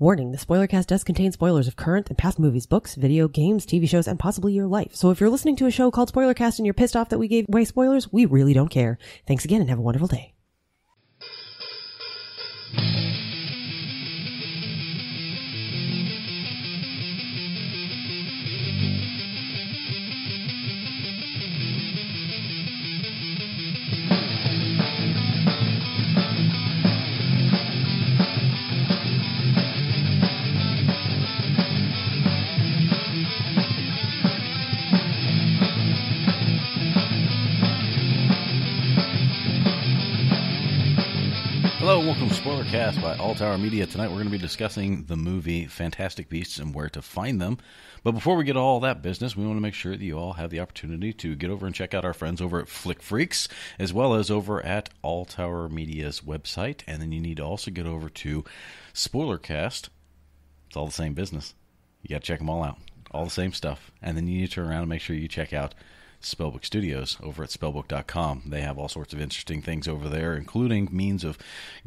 Warning, the Spoilercast does contain spoilers of current and past movies, books, video, games, TV shows, and possibly your life. So if you're listening to a show called Spoilercast and you're pissed off that we gave away spoilers, we really don't care. Thanks again and have a wonderful day. Hello and welcome to Spoilercast by All Tower Media. Tonight we're going to be discussing the movie Fantastic Beasts and where to find them. But before we get all that business, we want to make sure that you all have the opportunity to get over and check out our friends over at Flick Freaks, as well as over at All Tower Media's website. And then you need to also get over to Spoilercast. It's all the same business. You got to check them all out. All the same stuff. And then you need to turn around and make sure you check out Spellbook Studios over at spellbook.com. They have all sorts of interesting things over there, including means of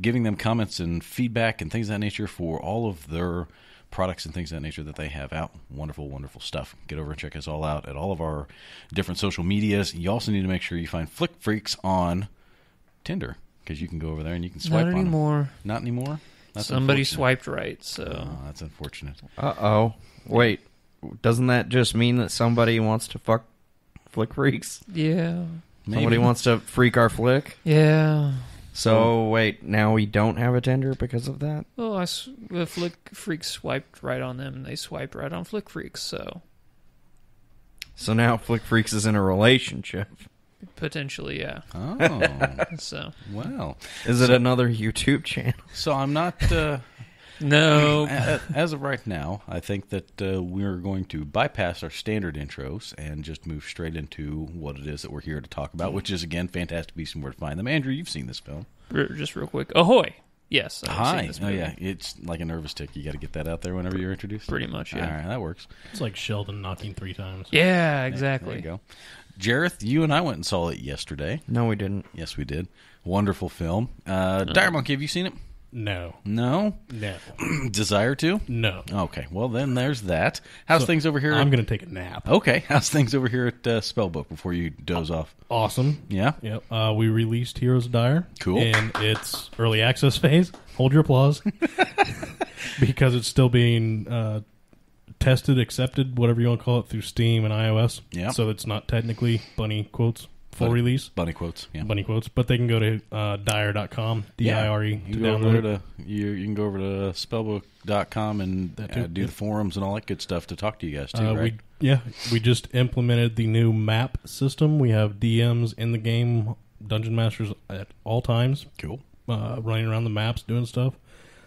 giving them comments and feedback and things of that nature for all of their products and things of that nature that they have out. Wonderful, wonderful stuff. Get over and check us all out at all of our different social medias. You also need to make sure you find Flick Freaks on Tinder, because you can go over there and you can swipe Not on anymore. them. Not anymore? That's Somebody swiped right, so... Oh, that's unfortunate. Uh-oh. Wait, doesn't that just mean that somebody wants to fuck Flick Freaks? Yeah. Maybe. Somebody wants to freak our flick? Yeah. So, wait, now we don't have a Tinder because of that? Well, the Flick Freaks swiped right on them, and they swiped right on Flick Freaks, so... So now Flick Freaks is in a relationship. Potentially, yeah. Oh. So... Well. Is it another YouTube channel? So I'm not... No. As of right now, I think that we're going to bypass our standard intros and just move straight into what it is that we're here to talk about, which is, again, Fantastic Beasts and Where to Find Them. Andrew, you've seen this film. Just real quick. Ahoy! Yes, I've Hi. seen this Oh, movie. yeah. It's like a nervous tick. You got to get that out there whenever you're introduced. Pretty much, yeah. All right, that works. It's like Sheldon knocking 3 times. Yeah, exactly. There you go. Jareth, you and I went and saw it yesterday. No, we didn't. Yes, we did. Wonderful film. Dire Monkey, have you seen it? No. No? No. Desire to? No. Okay, well then there's that. How's things over here? I'm going to take a nap. Okay, how's things over here at Spellbook before you doze off? Awesome. Yeah? Yep. We released Heroes of Dire. Cool. In its early access phase. Hold your applause. Because it's still being tested, accepted, whatever you want to call it, through Steam and iOS. Yeah. So it's not technically, bunny quotes, full release. Bunny quotes, yeah. Bunny quotes. But they can go to dire.com, D-I-R-E, You to can go over download it. you can go over to spellbook.com and That too, do yeah. the forums and all that good stuff to talk to you guys too, right? We just implemented the new map system. We have DMs in the game, Dungeon Masters at all times, Cool. running around the maps, doing stuff.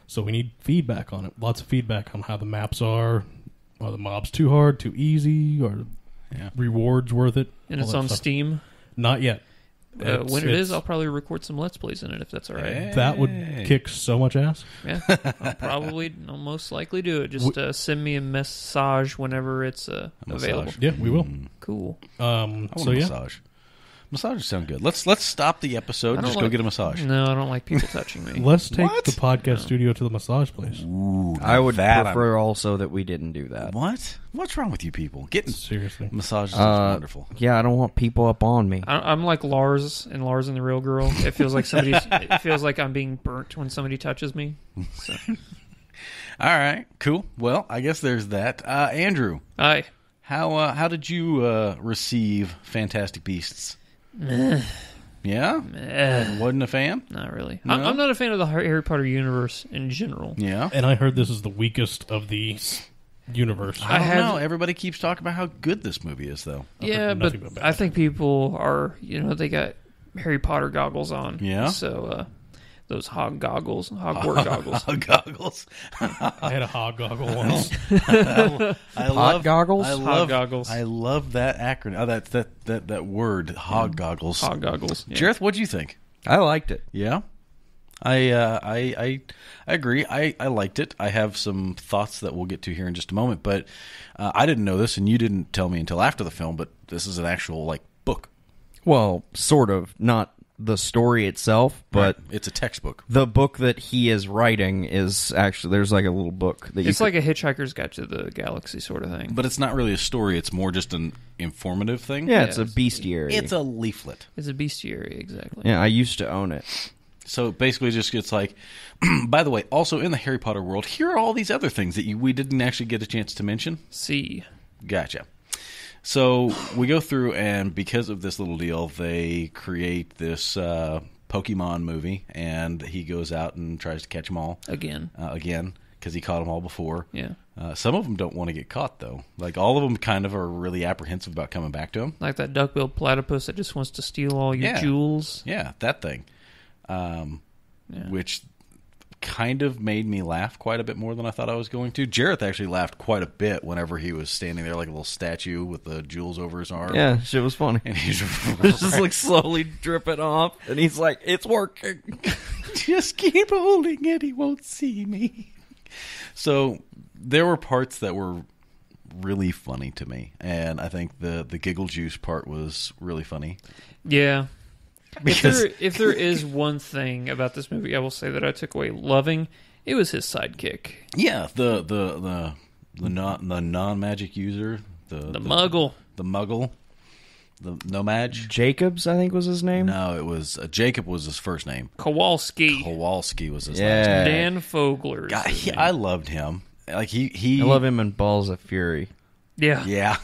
So we need feedback on it. Lots of feedback on how the maps are. Are the mobs too hard, too easy? Are rewards worth it? And All it's that on stuff. Steam. Not yet. When it is, I'll probably record some Let's Plays in it, if that's all right. Hey. That would kick so much ass. Yeah, I'll most likely do it. Just send me a message whenever it's available. Yeah, we will. Cool. I want a massage. Massages sound good. Let's stop the episode and just go get a massage. No, I don't like people touching me. Let's take What? the podcast studio to the massage place. Ooh, I would that prefer also that we didn't do that. What? What's wrong with you people? Getting Seriously. massages is wonderful. Yeah, I don't want people up on me. I'm like Lars and the Real Girl. It feels like it feels like I'm being burnt when somebody touches me. So. All right, cool. Well, I guess there's that. Andrew, Hi. how did you receive Fantastic Beasts? Yeah? Wasn't a fan? Not really. No? I'm not a fan of the Harry Potter universe in general. Yeah. And I heard this is the weakest of the universe. I don't know. Everybody keeps talking about how good this movie is, though. Yeah, but nothing but bad. I think people are, they got Harry Potter goggles on. Yeah? So, those Hogwarts goggles. Goggles. I had a hog goggle once. I love goggles? Hog goggles. I love that acronym. Oh, that word, hog goggles. Hog goggles. Yeah. Jareth, what'd you think? I liked it. Yeah, I agree. I liked it. I have some thoughts that we'll get to here in just a moment, but I didn't know this, and you didn't tell me until after the film. But this is an actual book. Well, sort of. Not the story itself, but Right. It's a textbook. the book that he is writing is actually, there's like a little book that It's like a Hitchhiker's Guide to the Galaxy sort of thing. But it's not really a story. It's more just an informative thing. yeah, it's a Yes. bestiary. It's a leaflet. It's a bestiary, exactly. Yeah, I used to own it. So basically, just it's like, by the way, also in the Harry Potter world, here are all these other things that we didn't actually get a chance to mention. C. Gotcha. So we go through, and because of this little deal, they create this Pokemon movie, and he goes out and tries to catch them all Again. again, because he caught them all before. Yeah. Some of them don't want to get caught, though. Like, all of them kind of are really apprehensive about coming back to him. Like that duck-billed platypus that just wants to steal all your Yeah. jewels. Yeah, that thing. Yeah. Which kind of made me laugh quite a bit more than I thought I was going to. Jareth actually laughed quite a bit whenever he was standing there like a little statue with the jewels over his arm. Yeah, shit was funny. And he's It's just like slowly dripping off, and he's like, "It's working." just keep holding it. He won't see me. So there were parts that were really funny to me, and I think the giggle juice part was really funny. Yeah. Because If there is one thing about this movie I will say that I took away loving, it was his sidekick. yeah, the non magic user, The muggle. the muggle, the no-maj. Jacobs, I think, was his name. No, it was Jacob was his first name. Kowalski. Kowalski was his Yeah. last name. Dan Fogler. is God, his name. I loved him. Like he I love him in Balls of Fury. Yeah. Yeah.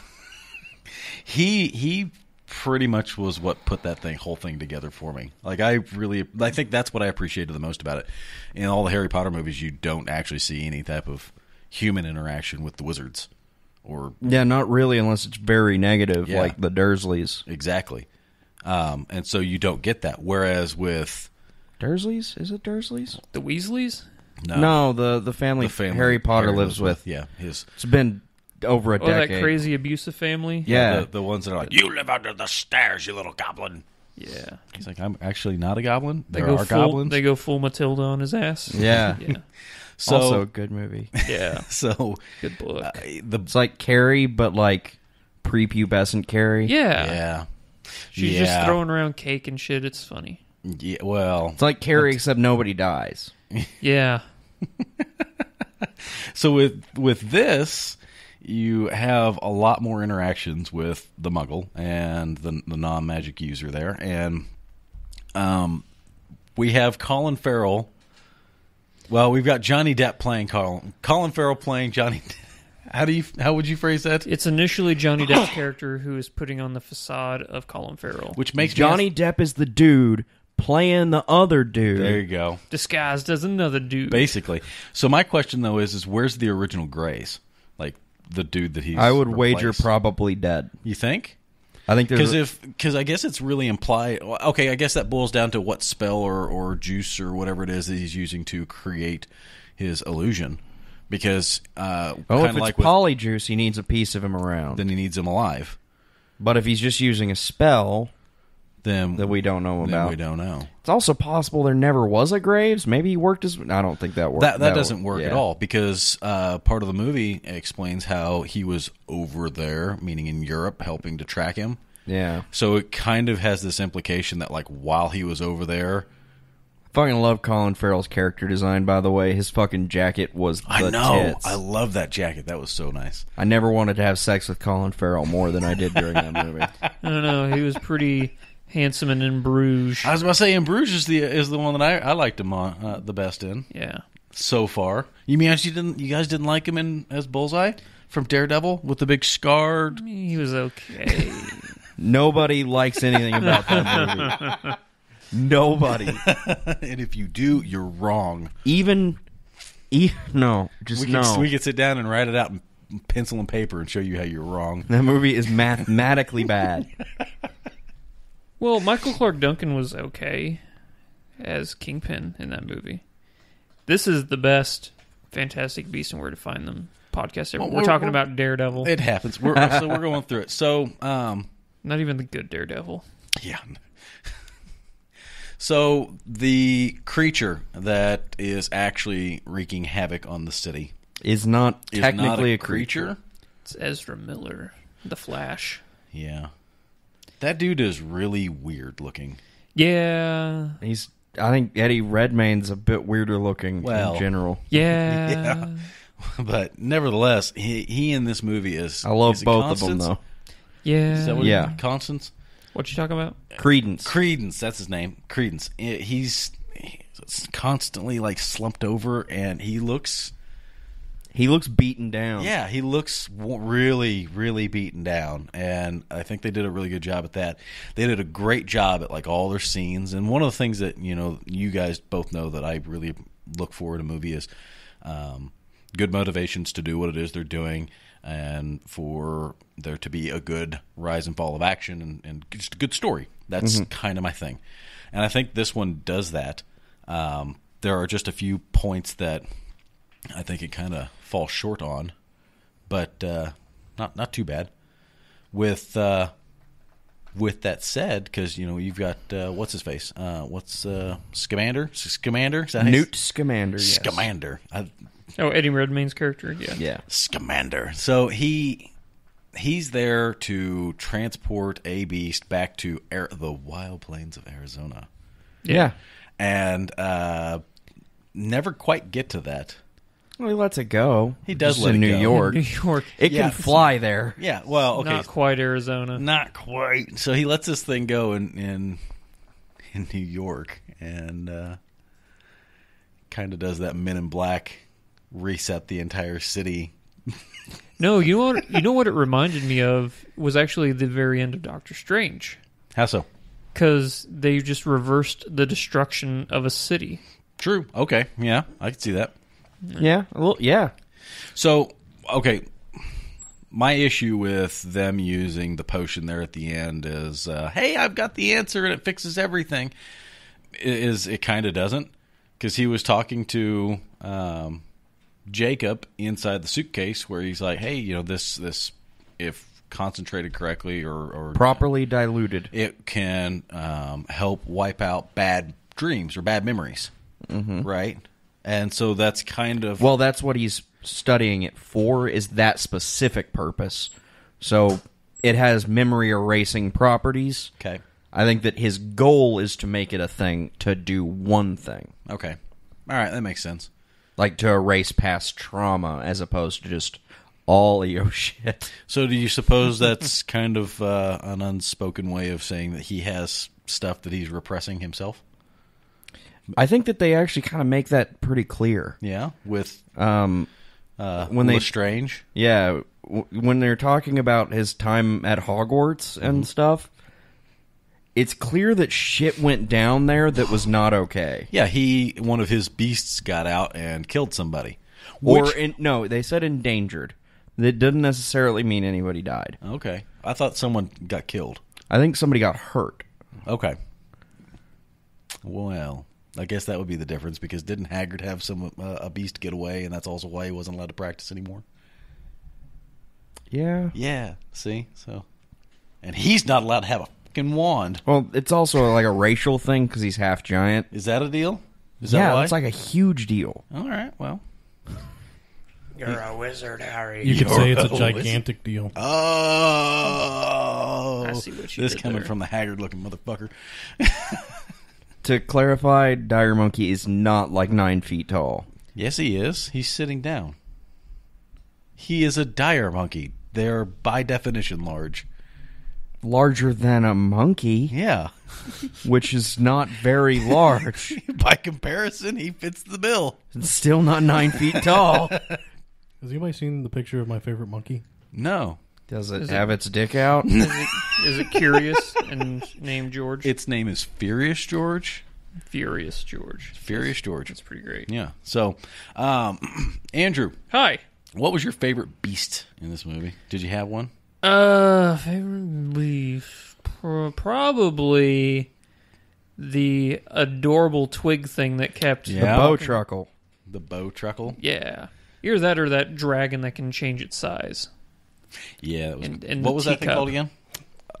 he pretty much was what put that whole thing together for me. Like, I think that's what I appreciated the most about it. In all the Harry Potter movies, you don't actually see any type of human interaction with the wizards. Or Yeah, not really, unless it's very negative, Yeah. like the Dursleys. exactly. And so you don't get that. Whereas with Dursleys? Is it Dursleys? The Weasleys? No, the family, Harry Potter lives with. Yeah, his It's been over a Oh, decade. that crazy abusive family? Yeah. the ones that are like, you live under the stairs, you little goblin. Yeah. He's like, I'm actually not a goblin. They There go are full, goblins. They go full Matilda on his ass. Yeah. Yeah. So Also a good movie. Yeah. so Good book. It's like Carrie, but like prepubescent Carrie. Yeah. yeah. She's Yeah. just throwing around cake and shit. It's funny. Yeah, well, It's like Carrie, except nobody dies. Yeah. so with this, you have a lot more interactions with the Muggle and the non-magic user there, and we have Colin Farrell. Well, we've got Johnny Depp playing Colin Farrell playing Johnny. How would you phrase that? It's initially Johnny Depp's character who is putting on the facade of Colin Farrell. Which makes Johnny Depp is the dude playing the other dude. There you go. Disguised as another dude. Basically. So my question though is where's the original Grays? Like the dude that he's I would wager replaced. probably dead. You think? I think there's Because I guess it's really implied. Okay, I guess that boils down to what spell or juice or whatever it is that he's using to create his illusion. Because if kind it's of like with, polyjuice, he needs a piece of him around. then he needs him alive. But if he's just using a spell Then that we don't know then about, we don't know. it's also possible there never was a Graves. Maybe he worked as. I don't think that worked. That doesn't work at all because part of the movie explains how he was over there, meaning in Europe, helping to track him. Yeah, So it kind of has this implication that, like, while he was over there, fucking love Colin Farrell's character design. By the way, his fucking jacket was the I know, tits. I love that jacket. That was so nice. I never wanted to have sex with Colin Farrell more than I did during that movie. I don't know. He was pretty handsome and in Bruges. I was about to say, in Bruges is the one that I liked him on the best in Yeah. so far. You mean you guys didn't like him in as Bullseye from Daredevil with the big scar? I mean, he was okay. Nobody likes anything about that movie. Nobody. And if you do, you're wrong. No, just no. We could sit down and write it out in pencil and paper and show you how you're wrong. That movie is mathematically bad. Well, Michael Clark Duncan was okay as Kingpin in that movie. This is the best Fantastic Beasts and Where to Find Them podcast ever. Well, we're talking about Daredevil. It happens. We're going through it. So, Not even the good Daredevil. yeah. So the creature that is actually wreaking havoc on the city Is not is technically not a creature. It's Ezra Miller, the Flash. Yeah. That dude is really weird looking. Yeah. I think Eddie Redmayne's a bit weirder looking Well, in general. Yeah. Yeah. But nevertheless, he in this movie is. I love is it both of them, Constance? though. Yeah. Is that what Yeah. Constance? What you talking about? Credence. That's his name. Credence. He's constantly like slumped over, and he looks beaten down. Yeah, he looks really, really beaten down, and I think they did a really good job at that. They did a great job at like all their scenes, and one of the things that you guys both know that I really look for in a movie is good motivations to do what it is they're doing, and for there to be a good rise and fall of action and just a good story. That's kind of my thing, and I think this one does that. There are just a few points that I think it kind of falls short on, but not too bad. With that said, because you've got what's his face? Scamander? Scamander? Is that Newt Scamander. Yes. Scamander. Oh, Eddie Redmayne's character. Yeah. Yeah. Scamander. So he's there to transport a beast back to the wild plains of Arizona, Yeah. and never quite get to that. Well, he lets it go. He does Just let in it New go. York. New York. It Yeah. can fly there. Yeah, well, okay. Not quite Arizona. Not quite. So he lets this thing go in New York, and kind of does that Men in Black reset the entire city. No, you know what it reminded me of was actually the very end of Doctor Strange. How so? Because they just reversed the destruction of a city. True. Okay. Yeah, I can see that. Yeah. Well, yeah. So, okay, my issue with them using the potion there at the end is, hey, I've got the answer and it fixes everything. It kind of doesn't, because he was talking to Jacob inside the suitcase where he's like, hey, this if concentrated correctly or Properly diluted. it can help wipe out bad dreams or bad memories, right? And so that's kind of... Well, that's what he's studying it for, is that specific purpose. So it has memory erasing properties. Okay. I think that his goal is to make it a thing to do one thing. Okay. All right, that makes sense. Like to erase past trauma as opposed to just all of your shit. So do you suppose that's kind of an unspoken way of saying that he has stuff that he's repressing himself? I think that they actually kind of make that pretty clear. Yeah, with When they Lestrange. Yeah, when they're talking about his time at Hogwarts and stuff, it's clear that shit went down there that was not okay. Yeah, one of his beasts got out and killed somebody. No, they said endangered. That doesn't necessarily mean anybody died. Okay, I thought someone got killed. I think somebody got hurt. Okay. Well, I guess that would be the difference, because didn't Haggard have a beast get away, and that's also why he wasn't allowed to practice anymore? Yeah. Yeah, see? So, and he's not allowed to have a fucking wand. Well, it's also like a racial thing because he's half giant. Is that a deal? Is that why? It's like a huge deal. All right, well. You're a wizard, Harry. You could say it's a Oh, gigantic deal. Oh, I see what you this did coming there. from the haggard-looking motherfucker. To clarify, Dire Monkey is not like 9 feet tall. Yes, he is. He's sitting down. He is a dire monkey. They're by definition large. Larger than a monkey, Yeah. which is not very large. By comparison, he fits the bill. It's still not 9 feet tall. Has anybody seen the picture of my favorite monkey? No. Does it Is have its dick out? Is it curious and named George? Its name is Furious George. Furious George. Furious George. That's pretty great. Yeah. So, Andrew, Hi. what was your favorite beast in this movie? Did you have one? Favorite beef? Probably the adorable twig thing that kept... The bow truckle. The bow truckle? Yeah. Either that or that dragon that can change its size. Yeah. That was, And what the was that thing teacup. called again?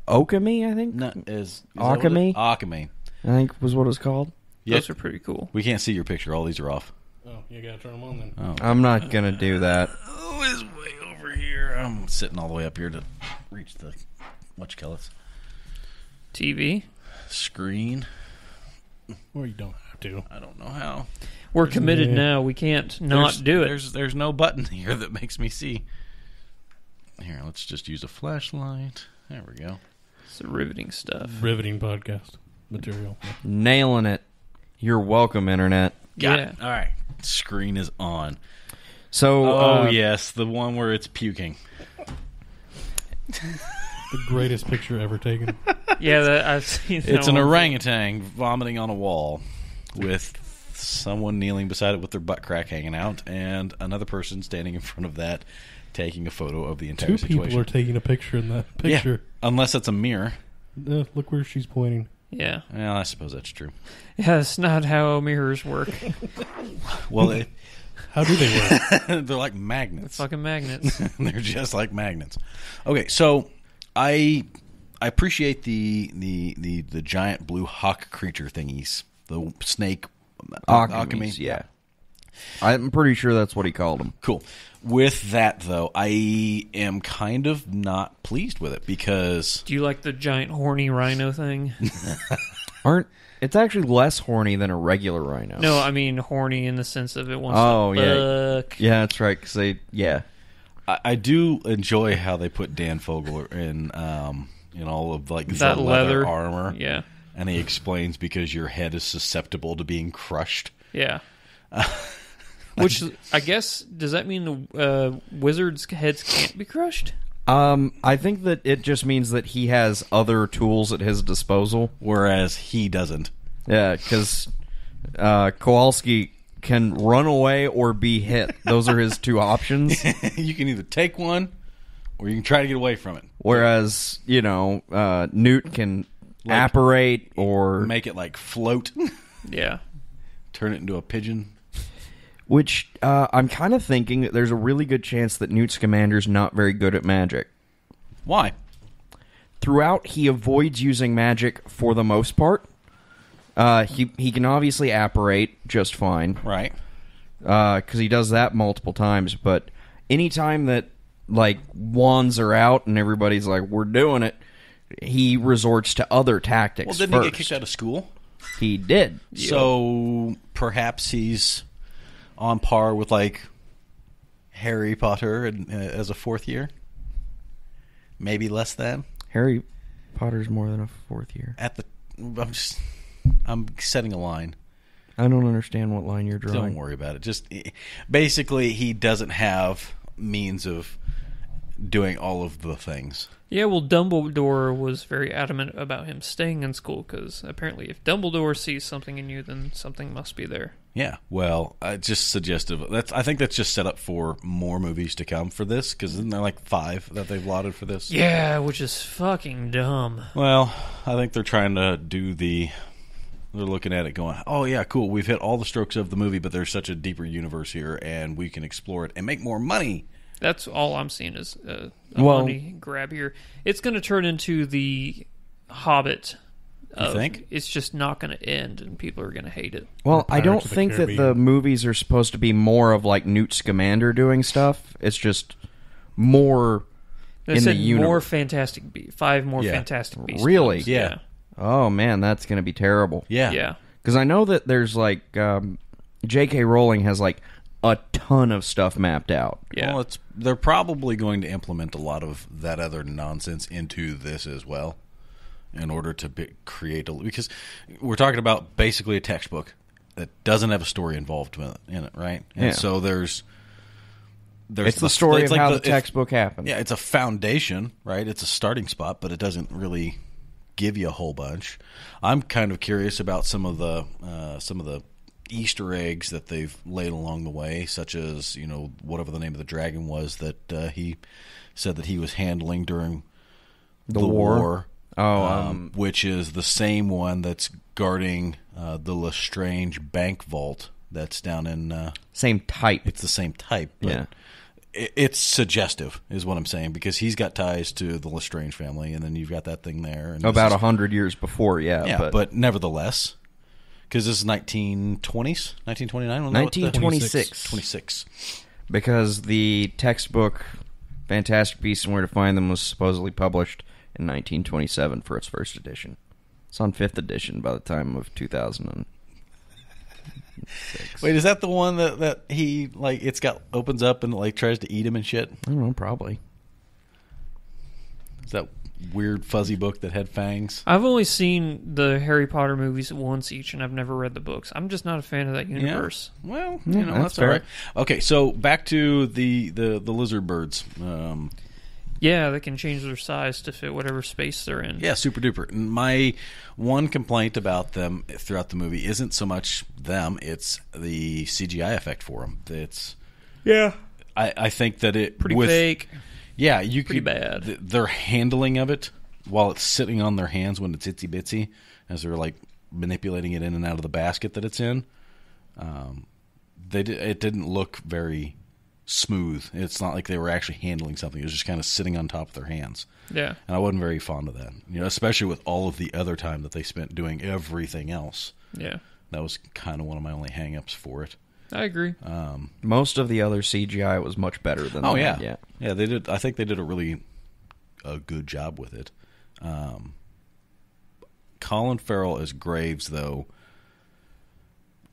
Okami, I think? No, is Alchemy? Alchemy. I think was what it's called. Yeah. Those are pretty cool. We can't see your picture. All these are off. Oh, you gotta turn them on then. Oh. I'm not going to do that. Oh, it's way over here. I'm sitting all the way up here to reach the whatchamacallits TV. screen. Well, you don't have to. I don't know how. We're committed Yeah. now. We can't not do it. There's no button here that makes me see. Here, let's just use a flashlight. There we go. It's riveting stuff. Riveting podcast material. Nailing it. You're welcome, Internet. Got Yeah. it. All right. Screen is on. So, Oh, yes. The one where it's puking. The greatest picture ever taken. Yeah, I've seen that It's an one. orangutan vomiting on a wall with someone kneeling beside it with their butt crack hanging out and another person standing in front of that taking a photo of the entire Two situation. people are taking a picture in that picture. Yeah, unless it's a mirror. Look where she's pointing. Yeah. Well, I suppose that's true. Yeah, that's not how mirrors work. Well, How do they work? they're like magnets. Fucking magnets. They're just like magnets. Okay, so I appreciate the giant blue hawk creature thingies, the snake Alchemies, yeah. I'm pretty sure that's what he called them. Cool. With that, though, I am kind of not pleased with it because Do you like the giant horny rhino thing? It's actually less horny than a regular rhino. No, I mean horny in the sense of it wants Oh, to yeah. fuck. Yeah, that's right. Because I do enjoy how they put Dan Fogler in all of like That the leather armor. Yeah. And he explains because your head is susceptible to being crushed. Yeah. Which, I guess, does that mean the wizards' heads can't be crushed? I think that it just means that he has other tools at his disposal. Whereas he doesn't. Yeah, because Kowalski can run away or be hit. Those are his two options. You can either take one or you can try to get away from it. Whereas, Newt can apparate or... Make it like float. Yeah. Turn it into a pigeon. Which I'm kind of thinking that there's a really good chance that Newt Scamander's not very good at magic. Why? Throughout, he avoids using magic for the most part. He can obviously apparate just fine. Right. Because he does that multiple times. But anytime that, like, wands are out and everybody's like, we're doing it, he resorts to other tactics Well, didn't first. he get kicked out of school? He did. So perhaps he's on par with like Harry Potter as a fourth year, maybe less than. Harry Potter's more than a fourth year. I'm setting a line. I don't understand what line you're drawing. Don't worry about it. Just basically, he doesn't have means of doing all of the things. Yeah, well, Dumbledore was very adamant about him staying in school because apparently if Dumbledore sees something in you, then something must be there. Yeah, well, just suggestive. I think that's just set up for more movies to come for this, because isn't there like 5 that they've lauded for this? Yeah, which is fucking dumb. Well, I think they're trying to they're looking at it going, oh yeah, cool, we've hit all the strokes of the movie, but there's such a deeper universe here, and we can explore it and make more money. That's all I'm seeing is a money grab here. It's going to turn into the Hobbit. You think? It's just not going to end, and people are going to hate it. Well, I don't Pirates of the think that Caribbean. the movies are supposed to be more of like Newt Scamander doing stuff. It's just more They in said the universe. more Fantastic Beasts. 5 more Yeah. Fantastic Beasts. Really? films. Yeah. Oh man, that's going to be terrible. Yeah. Yeah. Because I know that there's like J.K. Rowling has like a ton of stuff mapped out. Yeah. Well, they're probably going to implement a lot of that other nonsense into this as well, in order to create because we're talking about basically a textbook that doesn't have a story involved in it, right? And Yeah. so there's It's the story it's of like how the textbook happened. Yeah, it's a foundation, right? It's a starting spot, but it doesn't really give you a whole bunch. I'm kind of curious about some of the Easter eggs that they've laid along the way, such as whatever the name of the dragon was that he said that he was handling during the war. Which is the same one that's guarding the Lestrange bank vault that's down in... Same type. It's the same type, but Yeah. it's suggestive, is what I'm saying, because he's got ties to the Lestrange family, and then you've got that thing there. And About 100 years before, Yeah, but nevertheless, because this is 1920s, 1929? 1926. 26. Because the textbook Fantastic Beasts and Where to Find Them was supposedly published in 1927 for its first edition. It's on 5th edition by the time of 2006. Wait, is that the one that he like? It's got opens up and like tries to eat him and shit. I don't know, probably. Is that weird fuzzy book that had fangs? I've only seen the Harry Potter movies once each, and I've never read the books. I'm just not a fan of that universe. Yeah. Well, Yeah, that's fair. all right. Okay, so back to the lizard birds. Yeah, they can change their size to fit whatever space they're in. Yeah, super duper. And my one complaint about them throughout the movie isn't so much them; it's the CGI effect for them. I think that it Pretty fake. Yeah, you Pretty could, bad. Their handling of it while it's sitting on their hands when it's itsy bitsy, as they're like manipulating it in and out of the basket that it's in. It didn't look very smooth. It's not like they were actually handling something. It was just kind of sitting on top of their hands. Yeah. And I wasn't very fond of that. Especially with all of the other time that they spent doing everything else. Yeah. That was kind of one of my only hang-ups for it. I agree. Most of the other CGI was much better than Oh, that. yeah. Yeah, they did. I think they did a good job with it. Colin Farrell as Graves, though,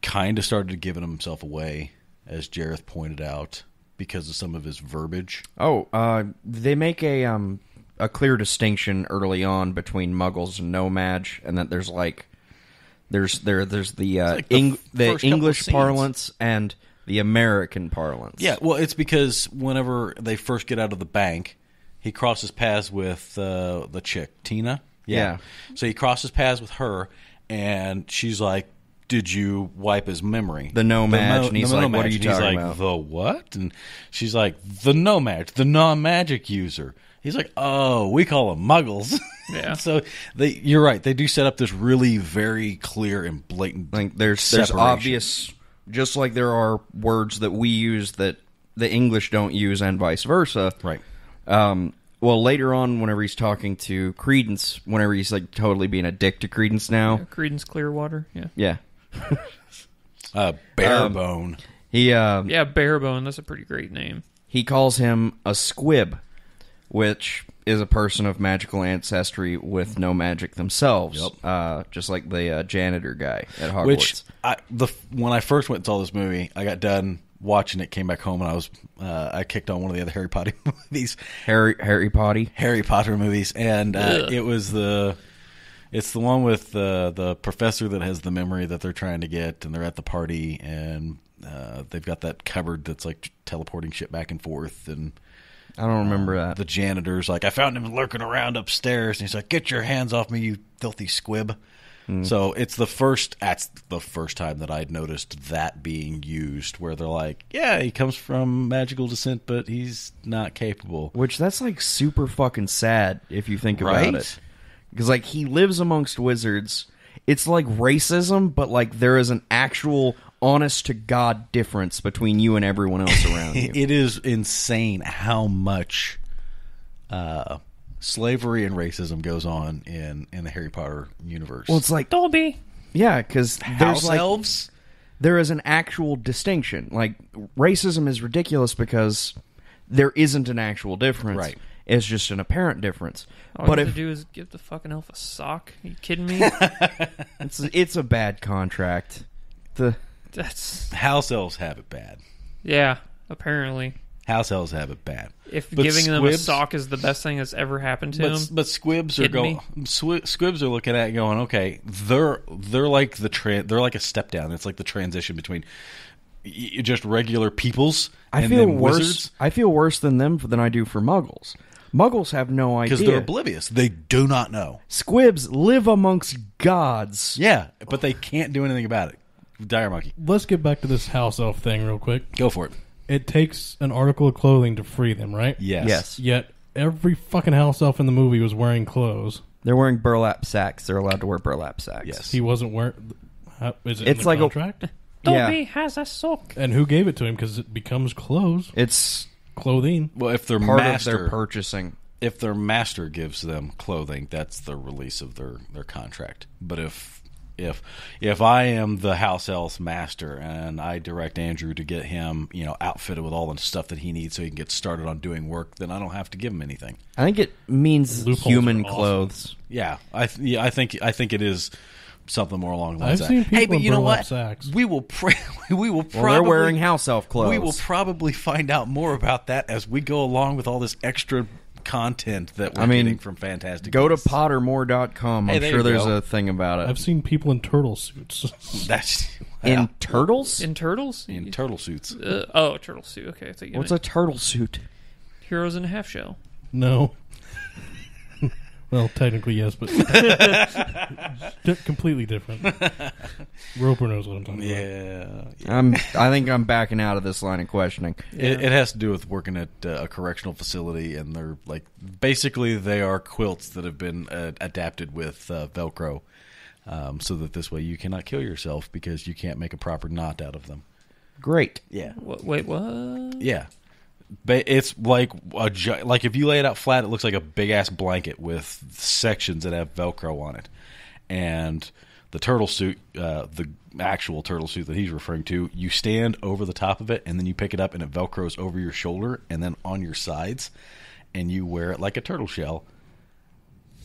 kind of started giving himself away, as Jareth pointed out, because of some of his verbiage. They make a clear distinction early on between Muggles and No-Maj, and that there's like there's the like the first couple English of scenes. parlance and the American parlance. Yeah, well, it's because whenever they first get out of the bank, he crosses paths with the chick, Tina. Yeah. So he crosses paths with her, and she's like, "Did you wipe his memory?" The No-Maj, and he's like, "What are you And he's talking like, about?" "The what?" And she's like, "The No-Maj, the non-magic user." He's like, "Oh, we call them Muggles." Yeah. So you're right. They do set up this really very clear and blatant. Like there's separation. obvious, just like there are words that we use that the English don't use, and vice versa. Right. Well, later on, whenever he's talking to Credence, whenever he's like totally being a dick to Credence now, Creedence Clearwater. Yeah. yeah, Barebone. he Yeah, Barebone. That's a pretty great name. he calls him a squib, which is a person of magical ancestry with no magic themselves. Yep. Just like the janitor guy at Hogwarts. Which when I first went and saw this movie, I got done watching it, came back home, and I kicked on one of the other Harry Potter movies, Harry Potter movies, and it's the one with the professor that has the memory that they're trying to get, and they're at the party, and they've got that cupboard that's like teleporting shit back and forth, and I don't remember that. the janitor's like, "I found him lurking around upstairs," and he's like, "Get your hands off me, you filthy squib." So that's the first time that I'd noticed that being used, where they're like, "Yeah, he comes from magical descent, but he's not capable." Which that's like super fucking sad if you think about Right? it. Because like he lives amongst wizards. It's like racism, but like there is an actual honest to God difference between you and everyone else around you. It is insane how much slavery and racism goes on in the Harry Potter universe. Well, it's like Dolby. yeah, because house elves. there is an actual distinction. Like racism is ridiculous because there isn't an actual difference. Right. It's just an apparent difference. All But you have if to do is give the fucking elf a sock. Are you kidding me? it's a bad contract. That's House elves have it bad. yeah. Apparently, House elves have it bad. if But giving them a squibs- sock is the best thing that's ever happened to him, But squibs are Kidding going. Squibs are looking at it going, okay, they're like they're like a step down. It's like the transition between just regular peoples I and feel then worse. wizards, I feel worse than them than I do for Muggles. Muggles have no idea. because they're oblivious. They do not know. Squibs live amongst gods. Yeah, but they can't do anything about it. Dire monkey, Let's get back to this house elf thing real quick. go for it. It takes an article of clothing to free them, right? Yes. Yet every fucking house elf in the movie was wearing clothes. They're wearing burlap sacks. They're allowed to wear burlap sacks. Yes. He wasn't wearing. Is it It's in like the a- contract? Dolby Yeah. has a sock. And who gave it to him? Because it becomes clothes, It's clothing. Well, if their part master, of their purchasing. if their master gives them clothing, that's the release of their contract. But if If I am the house elf master and I direct Andrew to get him, outfitted with all the stuff that he needs so he can get started on doing work, then I don't have to give him anything. I think it means Loopholes human are awesome. clothes. Yeah, I think it is something more along the lines I've of seen that. Hey, people but in you know burlap what? sacks. We will Well, probably they're wearing house elf clothes. we will probably find out more about that as we go along with all this extra content that we're getting from Fantastic Go to Beasts. Pottermore.com. Hey, I'm there sure you there's go. a thing about it. I've seen people in turtle suits. That's In turtles? In Turtles? in turtle suits. Turtle suit. Okay, I think you What's meant a turtle suit? Heroes in a Half Shell. No. Well, technically yes, but completely different. Roper knows what I'm talking about. Yeah. I think I'm backing out of this line of questioning. It has to do with working at a correctional facility, and they're basically they are quilts that have been adapted with Velcro, so that this way you cannot kill yourself because you can't make a proper knot out of them. Great. Yeah, Wait, what? yeah. It's like if you lay it out flat, it looks like a big ass blanket with sections that have Velcro on it, and the turtle suit, the actual turtle suit that he's referring to, you stand over the top of it, and then you pick it up, and it Velcros over your shoulder and then on your sides, and you wear it like a turtle shell.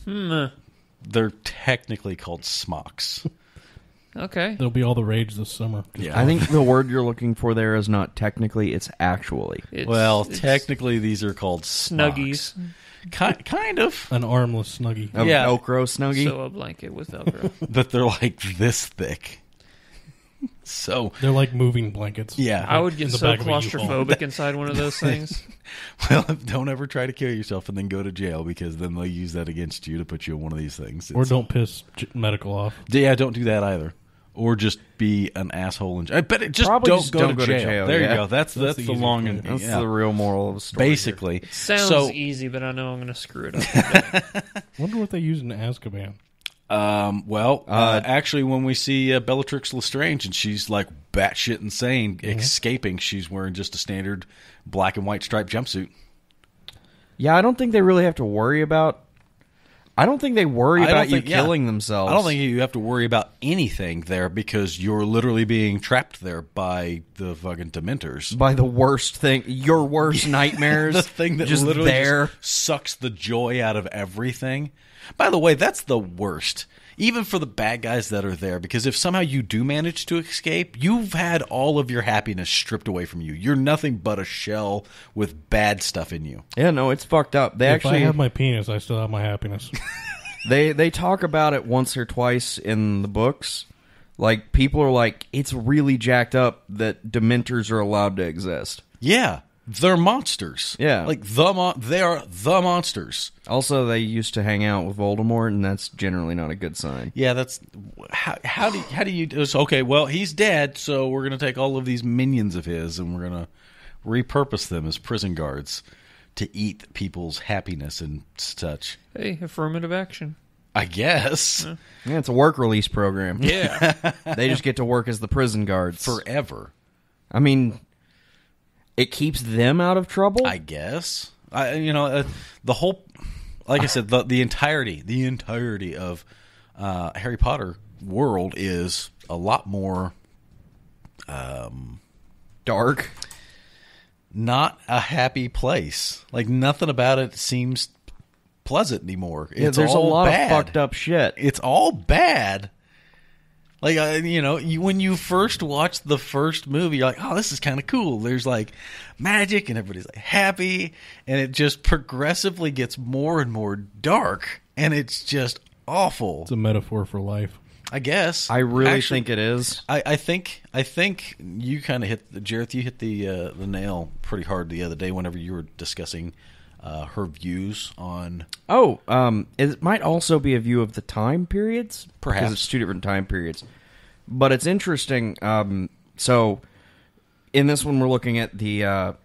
They're technically called smocks. Okay. There'll be all the rage this summer. Yeah, I think the word you're looking for there is not technically, it's actually. It's technically these are called Snuggies. smocks. Kind of. An armless snuggie. A Yeah. Velcro snuggie? So a blanket with Velcro. That they're like this thick. So They're like moving blankets. yeah, I would In get the so back of a U-Haul. claustrophobic inside one of those things. Well, don't ever try to kill yourself and then go to jail, because then they'll use that against you to put you in one of these things. Or don't piss medical off. Yeah, don't do that either. Or just be an asshole. I bet it just Probably don't just go don't to go to jail. jail, There yeah. you go. That's the the long easy and thing. That's the real moral of the story. basically. Sounds So, easy, but I know I'm going to screw it up. Wonder what they use in Azkaban. actually, when we see Bellatrix Lestrange and she's like batshit insane, escaping, she's wearing just a standard black and white striped jumpsuit. Yeah, I don't think they really have to worry about... I don't think they worry about you killing themselves. I don't think you have to worry about anything there, because you're literally being trapped there by the fucking Dementors. By the worst thing, your worst nightmares. The thing that just literally there. just sucks the joy out of everything. By the way, that's the worst. Even for the bad guys that are there, because if somehow you do manage to escape, you've had all of your happiness stripped away from you. You're nothing but a shell with bad stuff in you. Yeah, no, it's fucked up. They If actually I have my penis, I still have my happiness. they talk about it once or twice in the books. Like, people are like, it's really jacked up that Dementors are allowed to exist. Yeah, they're monsters. Yeah. Like they are the monsters. Also, they used to hang out with Voldemort, and that's generally not a good sign. Yeah, that's how do you it's okay, well, he's dead, so we're going to take all of these minions of his and we're going to repurpose them as prison guards to eat people's happiness and such. Hey, affirmative action. I guess. Yeah, it's a work release program. Yeah. They just get to work as the prison guards. Forever. I mean, it keeps them out of trouble? I guess. The whole, like I said, the entirety of Harry Potter world is a lot more Dark. not a happy place. Like, nothing about it seems pleasant anymore. Yeah, It's there's a all lot bad. of fucked up shit. It's all bad. Like, when you first watch the first movie, you're like, oh, this is kind of cool. There's, like, magic, and everybody's, like, happy. And it just progressively gets more and more dark. And it's just awful. It's a metaphor for life. I guess. I really Actually, think it is. I think you kind of hit, Jareth, you hit the nail pretty hard the other day whenever you were discussing her views on... Oh, it might also be a view of the time periods. Perhaps. Because it's two different time periods. But it's interesting. So, in this one, we're looking at the MACUSA.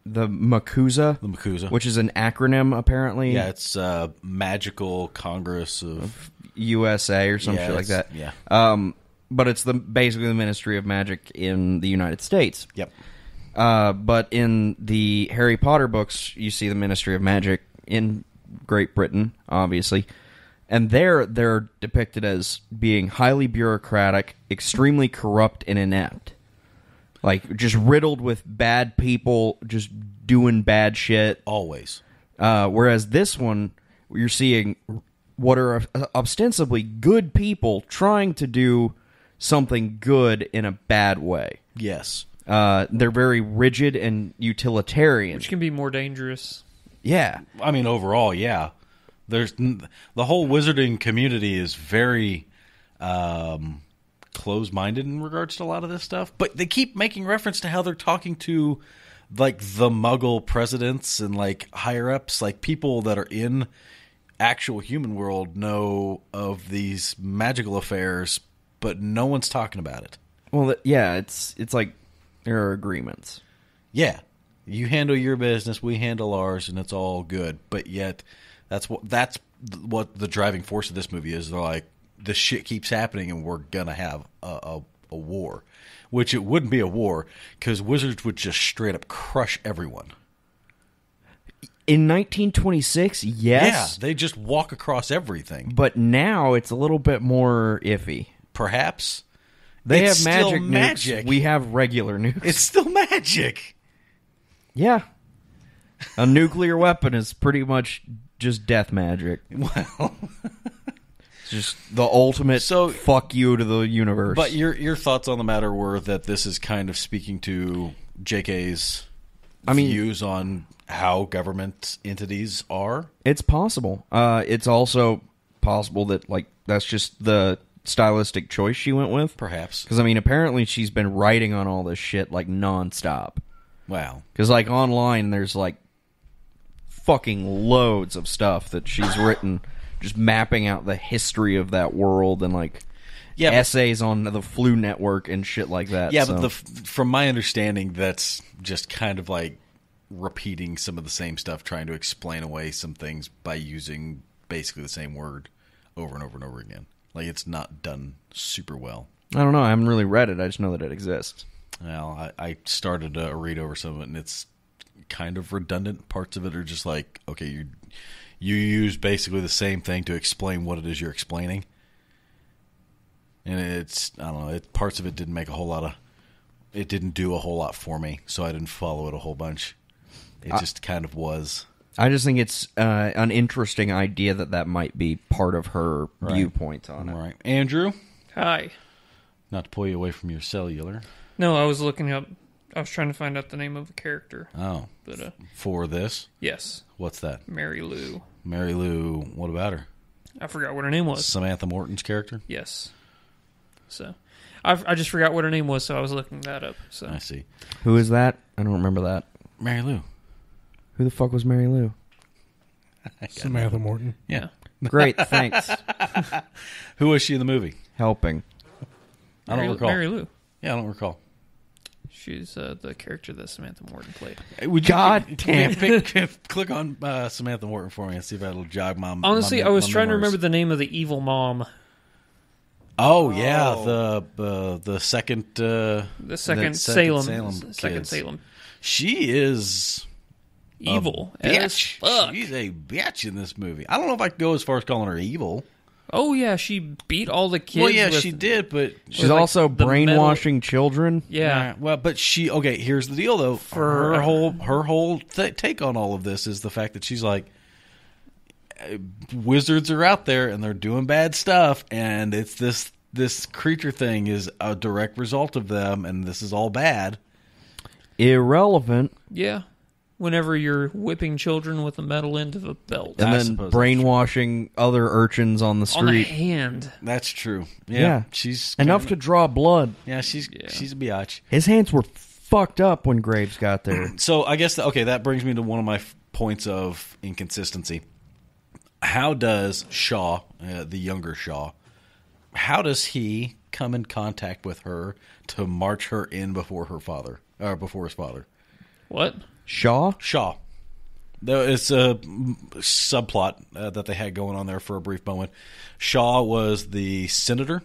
The MACUSA. Which is an acronym, apparently. Yeah, it's Magical Congress of... USA or some Yeah, shit like that. yeah. But it's basically the Ministry of Magic in the United States. Yep. But in the Harry Potter books, you see the Ministry of Magic in Great Britain, obviously. And they're depicted as being highly bureaucratic, extremely corrupt and inept. Like, just riddled with bad people, just doing bad shit. Always. Whereas this one, you're seeing what are ostensibly good people trying to do something good in a bad way. Yes. They're very rigid and utilitarian. Which can be more dangerous. Yeah. I mean, overall, yeah. There's the whole wizarding community is very closed-minded in regards to a lot of this stuff, but they keep making reference to how they're talking to like the Muggle presidents and like higher ups, like people that are in actual human world know of these magical affairs, but no one's talking about it. Well, yeah, it's like there are agreements. Yeah, you handle your business, we handle ours, and it's all good. But yet, that's what the driving force of this movie is. They're like, this shit keeps happening, and we're gonna have a war, which it wouldn't be a war because wizards would just straight up crush everyone. In 1926, yes. Yeah, they just walk across everything. But now it's a little bit more iffy. Perhaps. They It's have still magic nukes. magic. We have regular nukes. It's still magic. Yeah. A nuclear weapon is pretty much just death magic. Well, It's just the ultimate So- fuck you to the universe. but your thoughts on the matter were that this is kind of speaking to JK's views on how government entities are? It's possible. It's also possible that like that's just the stylistic choice she went with. Perhaps. Because, I mean, apparently she's been writing on all this shit, like, nonstop. Wow. Because, like, online, there's, like, fucking loads of stuff that she's written, just mapping out the history of that world and, like, essays on the Flu Network and shit like that. Yeah, so. but from my understanding, that's just kind of like repeating some of the same stuff, trying to explain away some things by using basically the same word over and over and over again. Like, it's not done super well. I don't know. I haven't really read it. I just know that it exists. Well, I started to read over some of it, and it's kind of redundant. Parts of it are just like, okay, you use basically the same thing to explain what it is you're explaining. And it's, I don't know, parts of it didn't make a whole lot of, it didn't do a whole lot for me, so I didn't follow it a whole bunch. It just kind of was. I just think it's an interesting idea that might be part of her viewpoint on it. Right. Andrew? Hi. Not to pull you away from your cellular. No, I was looking up. I was trying to find out the name of a character. Oh. But, for this? yes. What's that? Mary Lou. Mary Lou, what about her? I forgot what her name was. Samantha Morton's character? Yes. So, I just forgot what her name was, so I was looking that up. So I see. Who is that? I don't remember that. Mary Lou. Who the fuck was Mary Lou? Samantha Morton. Yeah. Great, thanks. Who was she in the movie? Helping. I don't recall. Mary Lou. Yeah, I don't recall. She's the character that Samantha Morton played. Would God damn. Click on Samantha Morton for me and see if that'll jog my Honestly, my I was my trying to memories. remember the name of the evil mom. Oh yeah, the second The second Salem. Second kids. Salem. She is Evil a as bitch. fuck. She's a bitch in this movie. I don't know if I could go as far as calling her evil. Oh yeah, she beat all the kids. Well, yeah, with- she did, but She's like also the brainwashing children. Yeah. well, but she okay. Here's the deal, though. For- her whole take on all of this is the fact that she's like, wizards are out there and they're doing bad stuff, and it's this creature thing is a direct result of them, and this is all bad. Irrelevant. Yeah. Whenever you're whipping children with a metal end of a belt. And I then suppose that's brainwashing other urchins on the On the street. hand. That's true. Yeah. She's Enough to draw blood. Yeah, she's a biatch. His hands were fucked up when Graves got there. So I guess that brings me to one of my points of inconsistency. How does Shaw, the younger Shaw, how does he come in contact with her to march her in before her father, or before his father? What? Shaw? Shaw. It's a subplot that they had going on there for a brief moment. Shaw was the senator,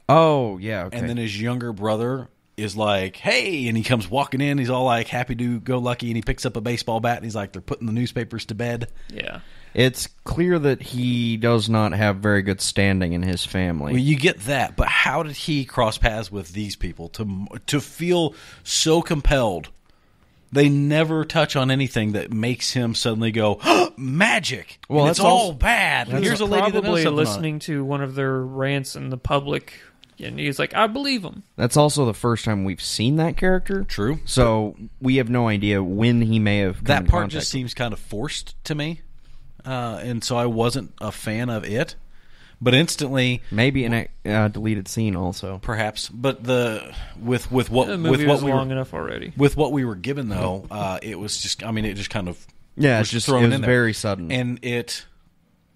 Oh, yeah, okay. and then his younger brother is like, hey, and he comes walking in. He's all like happy-go-lucky, and he picks up a baseball bat, and he's like, they're putting the newspapers to bed. Yeah. It's clear that he does not have very good standing in his family. Well, you get that, but how did he cross paths with these people to feel so compelled? They never touch on anything that makes him suddenly go, oh, magic! Well, and that's it's all also bad. And here's a lady that knows probably something listening to one of their rants in the public, and he's like, I believe him. That's also the first time we've seen that character. True. So we have no idea when he may have come That in part contact just seems kind of forced to me, and so I wasn't a fan of it. But instantly, maybe in a deleted scene also. perhaps. But with what The movie with was what we long were, enough already. with what we were given though, it was just. I mean, it just kind of Yeah, was it thrown was in there. very sudden. And it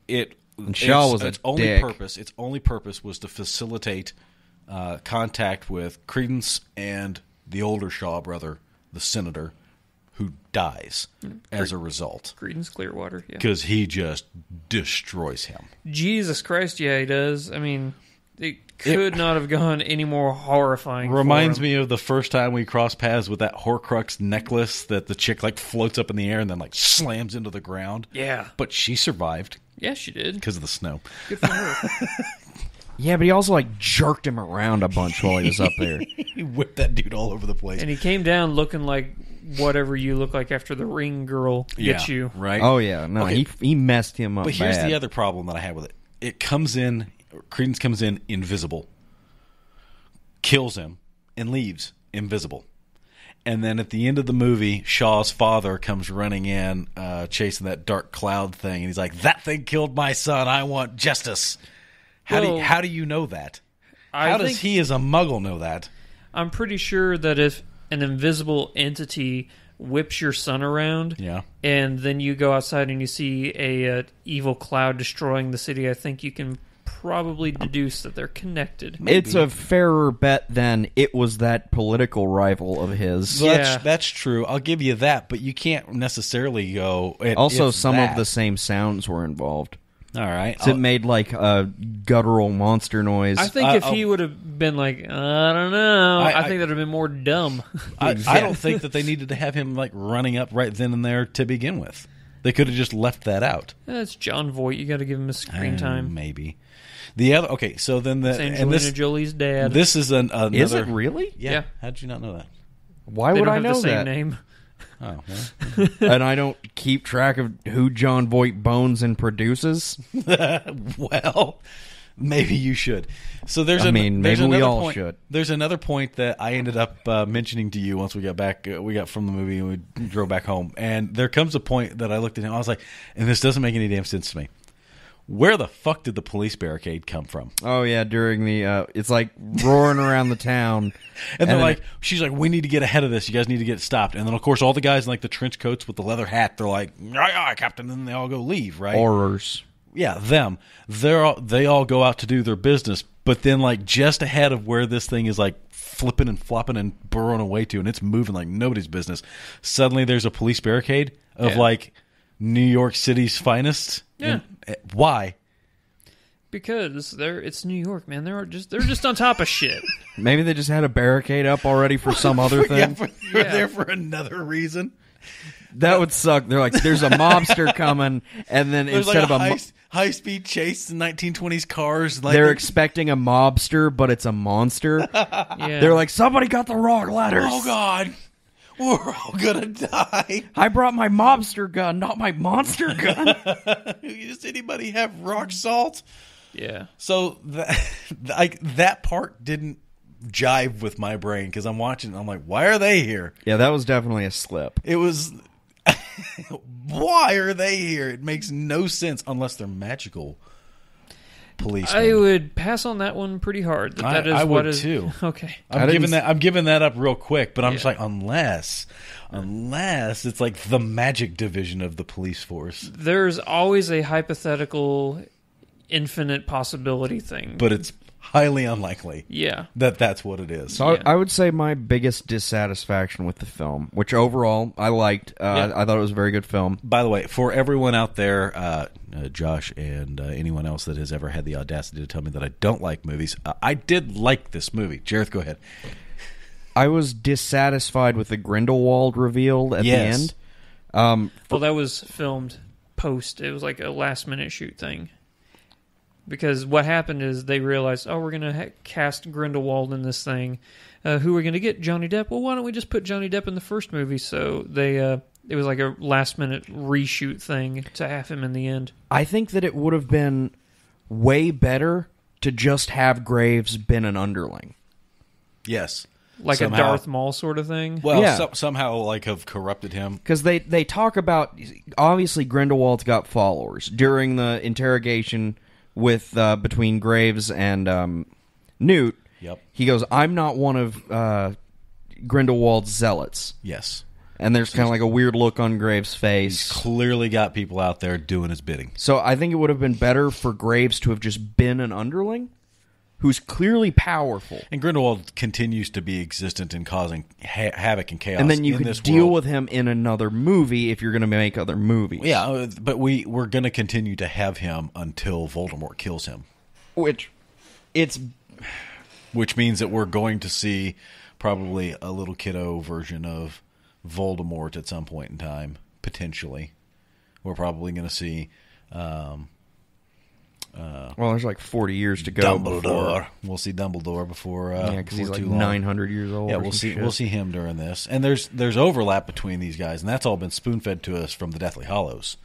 And Shaw was a its only dick. purpose. Its only purpose was to facilitate contact with Credence and the older Shaw brother, the senator, who dies as a result Creedence Clearwater, yeah. because he just destroys him. Jesus Christ, yeah, he does. I mean, it could not have gone any more horrifying. Reminds for him. me of the first time we crossed paths with that Horcrux necklace that the chick like floats up in the air and then like slams into the ground. Yeah. But she survived Yeah, she did. because of the snow. Good for her. Yeah, but he also like jerked him around a bunch while he was up there. He whipped that dude all over the place. And he came down looking like whatever you look like after the ring girl gets you. right? Oh yeah, no, Okay. he messed him up. But here's bad. the other problem that I have with it. It comes in, Credence comes in invisible, kills him, and leaves invisible. And then at the end of the movie, Shaw's father comes running in, chasing that dark cloud thing, and he's like, "That thing killed my son. I want justice." How do you know that? How does he, as a Muggle, know that? I'm pretty sure that if an invisible entity whips your son around, Yeah. and then you go outside and you see a evil cloud destroying the city, I think you can probably deduce that they're connected. It's a fairer bet than it was that political rival of his. Well, Yeah. that's true. I'll give you that, but you can't necessarily go. Also, it's some that. of the same sounds were involved. All right. So it made like a guttural monster noise. I think if he would have been like, I don't know, I think that would have been more dumb. I don't think that they needed to have him like running up right then and there to begin with. They could have just left that out. It's John Voight. You got to give him his screen time. Maybe. The other okay, so then the It's and Angelina Jolie's dad. this is another. Is it really? Yeah. How did you not know that? Why they would don't I have know the same that? name. Oh, well. And I don't keep track of who John Voight bones and produces. Well, maybe you should. So there's I mean, there's maybe we another all point, should. There's another point that I ended up mentioning to you once we got back. We got from the movie and we drove back home. And there comes a point that I looked at him. I was like, and this doesn't make any damn sense to me. Where the fuck did the police barricade come from? Oh yeah, during the it's like roaring around the town, And they're then like, she's like, we need to get ahead of this. You guys need to get it stopped. And then, of course, all the guys in like the trench coats with the leather hat, they're like, aye, Captain. And then they all go leave, right? horrors. Yeah, them. They all go out to do their business. But then, like, just ahead of where this thing is, like, flipping and flopping and burrowing away to, and it's moving like nobody's business, suddenly there's a police barricade of, like, New York City's finest. Yeah. And, why? Because it's New York, man. They're just on top of shit. Maybe they just had a barricade up already for some other thing. They're there for another reason. That would suck. They're like, there's a mobster coming, and then There's instead like of a high-speed chase in 1920s cars. Like they're expecting a mobster, but it's a monster. Yeah. They're like, somebody got the wrong letters. oh, God. We're all gonna die. I brought my mobster gun, not my monster gun. Does anybody have rock salt? Yeah. So that part didn't jive with my brain because I'm watching. I'm like, why are they here? Yeah, that was definitely a slip. It was. Why are they here? It makes no sense unless they're magical policemen. I would pass on that one pretty hard. That is I what would is too. Okay. I'm giving that up real quick, but I'm just Yeah. like, unless it's like the magic division of the police force, There's always a hypothetical, infinite possibility thing. but it's highly unlikely yeah. that that's what it is. So Yeah. I would say my biggest dissatisfaction with the film, which overall I liked. Yeah. I thought it was a very good film. By the way, for everyone out there, Josh and anyone else that has ever had the audacity to tell me that I don't like movies, I did like this movie. Jareth, go ahead. I was dissatisfied with the Grindelwald reveal at the end. Well, that was filmed post. It was like a last-minute shoot thing. Because what happened is they realized, we're going to cast Grindelwald in this thing. Who are we going to get? Johnny Depp? Well, why don't we just put Johnny Depp in the first movie? So they it was like a last-minute reshoot thing to have him in the end. I think that it would have been way better to just have Graves been an underling. Yes. Like somehow. A Darth Maul sort of thing? Well, yeah. Somehow like have corrupted him. Because they talk about, obviously Grindelwald's got followers. During the interrogation with between Graves and Newt, he goes, I'm not one of Grindelwald's zealots. Yes. And there's kind of like a weird look on Graves' face. He's clearly got people out there doing his bidding. So I think it would have been better for Graves to have just been an underling who's clearly powerful. And Grindelwald continues to be existent and causing havoc and chaos. And then you in could this deal world. with him in another movie if you're going to make other movies. Yeah, but we're going to continue to have him until Voldemort kills him. Which means that we're going to see probably a little kiddo version of Voldemort at some point in time, potentially. We're probably going to see... well, there's like 40 years to go. Dumbledore. We'll see Dumbledore before. Because he's like too long. 900 years old. Yeah, we'll see him during this, and there's overlap between these guys, and that's all been spoon fed to us from the Deathly Hallows.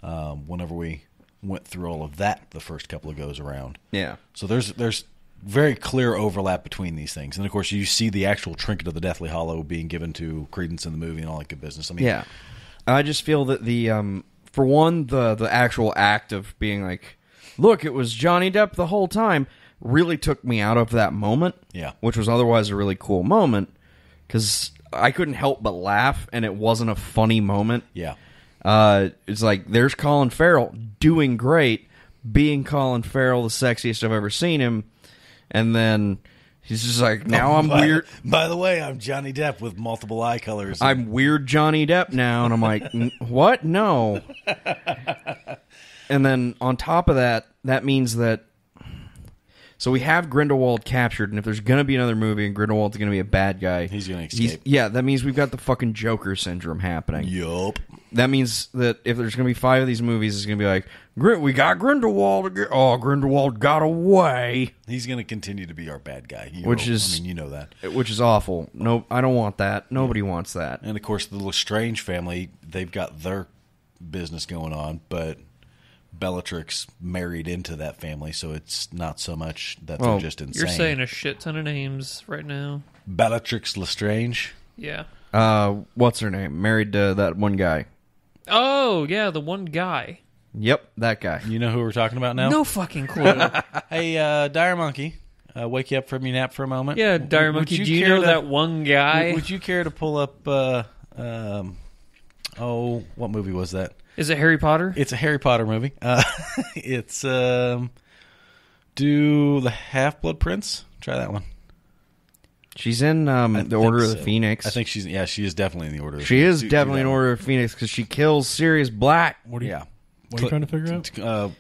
Whenever we went through all of that, the first couple of goes around. Yeah. So there's very clear overlap between these things, and of course you see the actual trinket of the Deathly Hallow being given to Credence in the movie and all that good business. I mean, yeah. I just feel that for one, the actual act of being like, look, it was Johnny Depp the whole time, really took me out of that moment. Yeah. Which was otherwise a really cool moment, because I couldn't help but laugh, and it wasn't a funny moment. Yeah. It's like, there's Colin Farrell doing great, being Colin Farrell, the sexiest I've ever seen him, and then he's just like, now I'm weird. By the way, I'm Johnny Depp with multiple eye colors. I'm weird Johnny Depp now, and I'm like, what? No. And then on top of that, that means that... So we have Grindelwald captured, and if there's going to be another movie and Grindelwald's going to be a bad guy... He's going to escape. That means we've got the fucking Joker syndrome happening. Yup. That means that if there's going to be 5 of these movies, it's going to be like, we got Grindelwald again. Oh, Grindelwald got away. He's going to continue to be our bad guy. You know that. Which is awful. No, I don't want that. Nobody wants that. And of course, the Lestrange family, they've got their business going on, but Bellatrix married into that family, so it's not so much that they're just insane. You're saying a shit ton of names right now. Bellatrix Lestrange? Yeah. What's her name? Married to that one guy. Oh, yeah, the one guy. Yep, that guy. You know who we're talking about now? No fucking clue. Hey, Dire Monkey, wake you up from your nap for a moment? Yeah, Dire Monkey, do you know that one guy? Would you care to pull up, what movie was that? Is it Harry Potter? It's a Harry Potter movie. It's, do the Half-Blood Prince? Try that one. She's in the Order of the Phoenix. I think she is definitely in the Order of the Phoenix. She is definitely in Order of the Phoenix because she kills Sirius Black. What are you trying to figure out?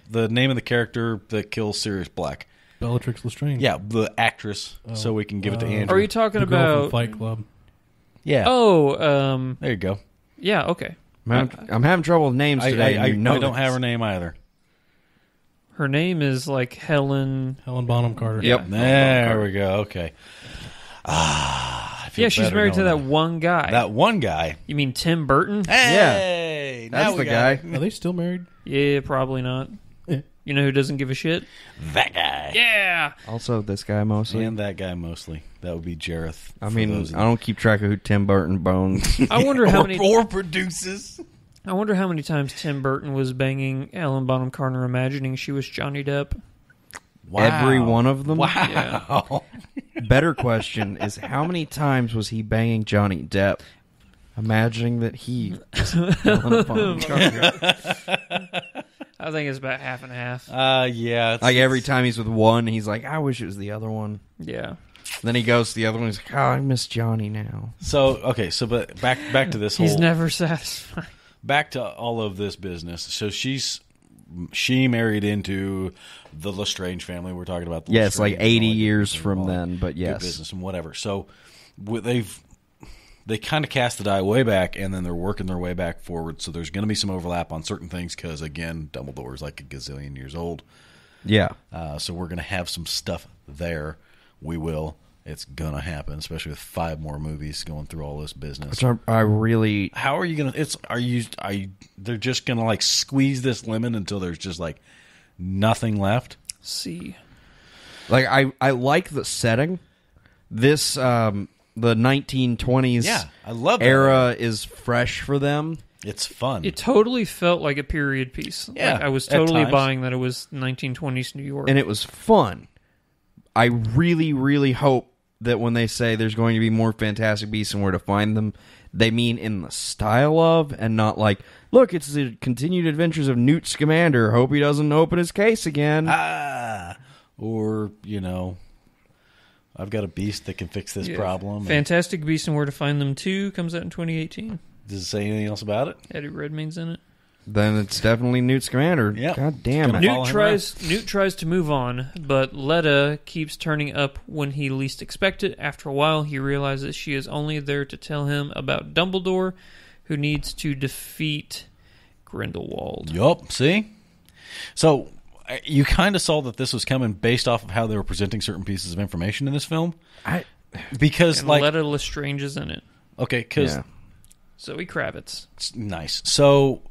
The name of the character that kills Sirius Black. Bellatrix Lestrange. Yeah, the actress, so we can give it to Andrew. Are you talking the girl about from Fight Club? Yeah. Oh, there you go. Yeah, okay. I'm having trouble with names today. I don't have her name either. Her name is like Helen Bonham Carter. Yep. There we go. Okay. Yeah, she's married to that one guy. That one guy. You mean Tim Burton? Hey, that's the guy. Are they still married? Yeah, probably not. You know who doesn't give a shit? That guy. Yeah. Also, this guy mostly. And that guy mostly. That would be Jareth. I mean, I don't keep track of who Tim Burton bones. I wonder how many or produces. I wonder how many times Tim Burton was banging Ellen Bonham Carter, imagining she was Johnny Depp. Wow. Every one of them. Wow. Yeah. Better question is, how many times was he banging Johnny Depp, imagining that he was Ellen Bonham Carter? I think it's about half and half. Yeah. Like every time he's with one, he's like, I wish it was the other one. Yeah. Then he goes to the other one, he's like, oh, I miss Johnny now. So, okay, but back to this whole... He's never satisfied. Back to all of this business. So she married into the Lestrange family. We're talking about the Yes, Lestrange like 80 and all that years good from business, then, but yes. Good business and whatever. So they kind of cast the die way back, and then they're working their way back forward. So there's going to be some overlap on certain things because, again, Dumbledore is like a gazillion years old. Yeah. So we're going to have some stuff there. We will. It's going to happen, especially with 5 more movies going through all this business. Which I really... How are you going to... They're just going to, like, squeeze this lemon until there's just, like, nothing left? See. Like, I like the setting. This, the 1920s I love that era is fresh for them. It's fun. It totally felt like a period piece. Yeah, Like, I was at totally times. buying that it was 1920s New York. And it was fun. I really, really hope that when they say there's going to be more Fantastic Beasts and where to find them, they mean in the style of, and not like, look, it's the continued adventures of Newt Scamander. Hope he doesn't open his case again. Or, I've got a beast that can fix this problem. Fantastic Beasts and Where to Find Them 2 comes out in 2018. Does it say anything else about it? Eddie Redmayne's in it. Then it's definitely Newt Scamander. Yep. God damn it. Follow Newt tries to move on, but Letta keeps turning up when he least expects it. After a while, he realizes she is only there to tell him about Dumbledore, who needs to defeat Grindelwald. Yup, see? So, you kind of saw that this was coming based off of how they were presenting certain pieces of information in this film. Because, And like... Letta Lestrange is in it. Okay, because... Yeah. Zoe Kravitz. Nice. So...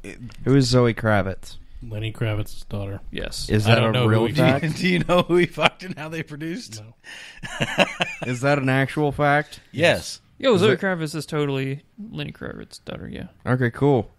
Who is Zoe Kravitz? Lenny Kravitz's daughter. Yes. Is I that don't a know real who he- fact? Do you know who he fucked and how they produced? No. Is that an actual fact? Yes. Yo, Zoe it- Kravitz is totally Lenny Kravitz's daughter, yeah. Okay, cool.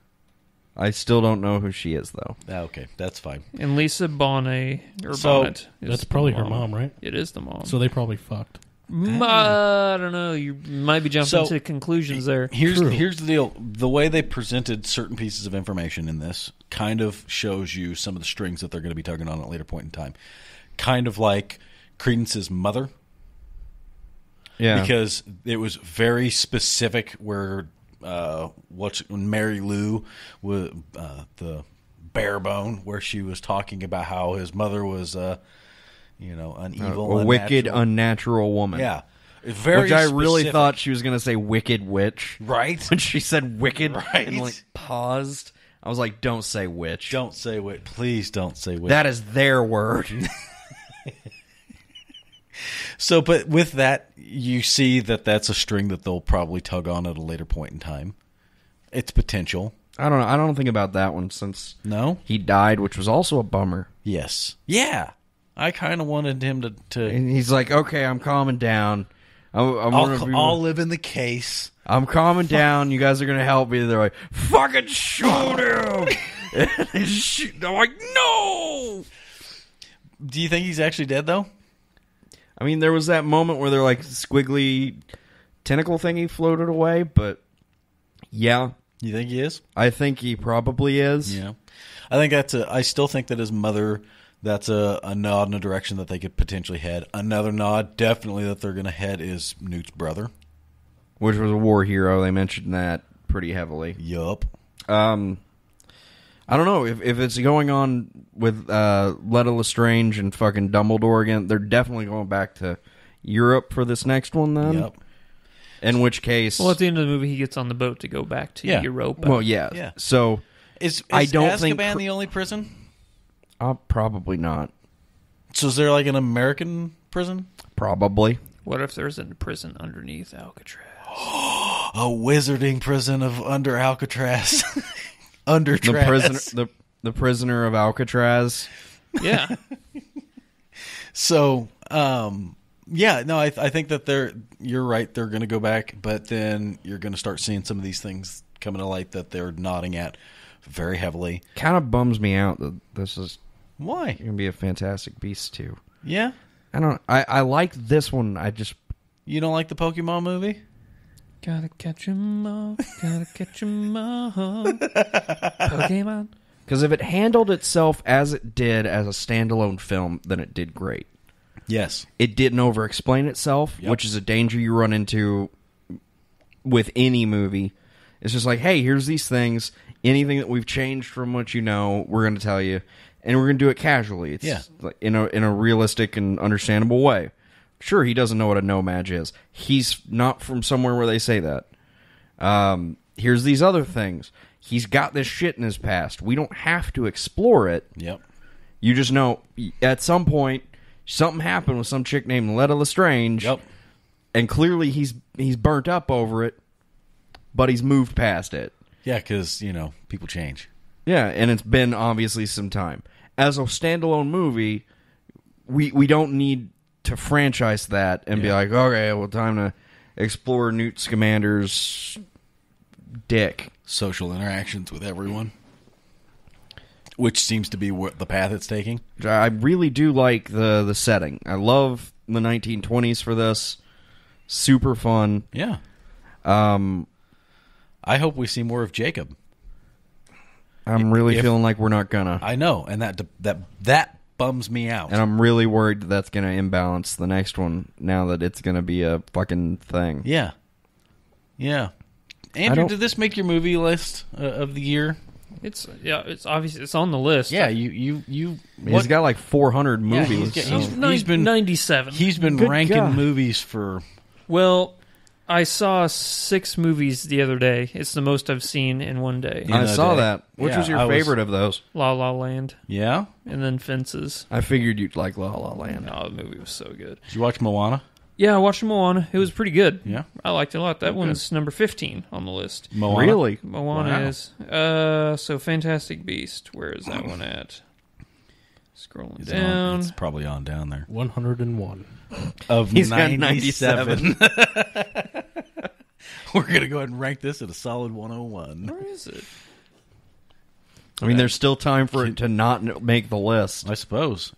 I still don't know who she is, though. Okay, that's fine. And Lisa Bonet, or So, Bonnet. is That's the probably her mom, right? It is the mom. So they probably fucked. I don't know. You might be jumping to conclusions there. Here's True. the deal. The way they presented certain pieces of information in this kind of shows you some of the strings that they're going to be tugging on at a later point in time. Kind of like Credence's mother. Yeah. Because it was very specific where when Mary Lou was the bare bone, where she was talking about how his mother was an evil, a wicked, unnatural woman. Yeah. Very Which I really specific. thought she was going to say wicked witch. Right. When she said wicked Right. and like paused, I was like, don't say witch. Don't say witch. Please don't say witch. That is their word. So, but with that, you see that that's a string that they'll probably tug on at a later point in time. It's potential. I don't know. I don't think about that one since No? he died, which was also a bummer. Yes. Yeah. I kind of wanted him to And he's like, okay, I'm calming down. I'll live in the case. I'm calming down. You guys are going to help me. They're like, fucking shoot him. I'm like, no. Do you think he's actually dead, though? I mean, there was that moment where they're like squiggly tentacle thingy floated away, but yeah, You think he is? I think he probably is. Yeah. I think I still think that his mother, that's a nod in a direction that they could potentially head. Another nod, definitely, that they're going to head is Newt's brother. Which was a war hero. They mentioned that pretty heavily. Yup. I don't know if it's going on with Letta Lestrange and fucking Dumbledore again. They're definitely going back to Europe for this next one then. Yep. In which case, Well, at the end of the movie, he gets on the boat to go back to Yeah. Europa. well, yeah. Yeah. So Is I don't Azkaban think the only prison? probably not. So is there like an American prison? Probably. What if there's a prison underneath Alcatraz? A wizarding prison of under Alcatraz. Under The prisoner of Alcatraz. Yeah. So, yeah, no, I think that you're right. They're going to go back, but then you're going to start seeing some of these things coming to light that they're nodding at very heavily. Kind of bums me out that this is Why? going to be a Fantastic Beasts too. Yeah? I like this one. I just You don't like the Pokemon movie? Gotta catch 'em all. Gotta catch 'em all. Pokemon. because if it handled itself as it did as a standalone film, then it did great. Yes. It didn't over-explain itself, Yep. which is a danger you run into with any movie. It's just like, hey, here's these things. Anything that we've changed from what you know, we're going to tell you, and we're going to do it casually. It's Yeah. like in a realistic and understandable way. Sure, he doesn't know what a no-maj is. He's not from somewhere where they say that. Here's these other things. He's got this shit in his past. We don't have to explore it. Yep. You just know at some point something happened with some chick named Letta Lestrange. Yep. And clearly he's burnt up over it, but he's moved past it. Yeah, because, people change. Yeah, and it's been obviously some time. As a standalone movie, we don't need to franchise that and be like, okay, well, time to explore Newt Scamander's dick. Social interactions with everyone. Which seems to be the path it's taking. I really do like the setting. I love the 1920s for this. Super fun. Yeah. I hope we see more of Jacob. I'm really feeling like we're not gonna. I know, and that bums me out. And I'm really worried that's gonna imbalance the next one now that it's gonna be a fucking thing. Yeah. Yeah. Andrew, did this make your movie list of the year? It's obvious. It's on the list. Yeah, you. He's got like 400 movies. He's been 97. He's been ranking movies for. Well, I saw 6 movies the other day. It's the most I've seen in one day. I saw that. Which was your favorite of those? La La Land. Yeah? And then Fences. I figured you'd like La La Land. Oh, the movie was so good. Did you watch Moana? Yeah, I watched Moana. It was pretty good. Yeah? I liked it a lot. That one's number 15 on the list. Moana? Really? Moana is. So Fantastic Beast. Where is that one at? Scrolling down. It's probably on down there. 101. Of He's 97. We're going to go ahead and rank this at a solid 101. Where is it? I mean, there's still time for it to not make the list. I suppose.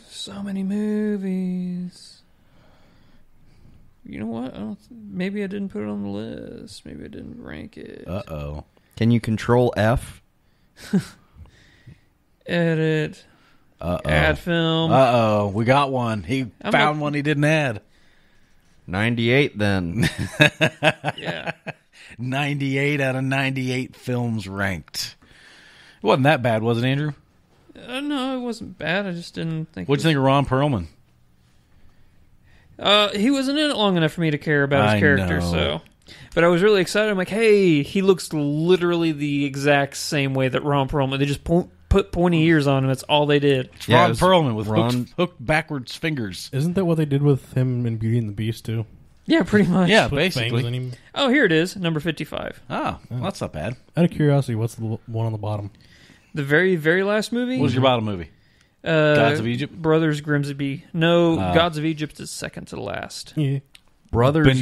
So many movies. You know what? Maybe I didn't put it on the list. Maybe I didn't rank it. Uh-oh. Can you control F? Edit. Uh-oh. Add film. Uh-oh. We got one. He found one he didn't add. 98 then. Yeah. 98 out of 98 films ranked. It wasn't that bad, was it, Andrew? No, it wasn't bad. I just didn't think... What'd you think of Ron Perlman? He wasn't in it long enough for me to care about his character, know. so... But I was really excited. I'm like, hey, he looks literally the exact same way that Ron Perlman... They just put pointy ears on him. That's all they did. It's Ron Perlman with hooked backwards fingers. Isn't that what they did with him in Beauty and the Beast, too? Yeah, pretty much. Yeah, Put basically. fangs in him. Oh, here it is, number 55. Oh, well, that's not bad. Out of curiosity, what's the one on the bottom? The very, very last movie? What was your bottom movie? Gods of Egypt? Brothers Grimsby. No, Gods of Egypt is second to last. Yeah. Brothers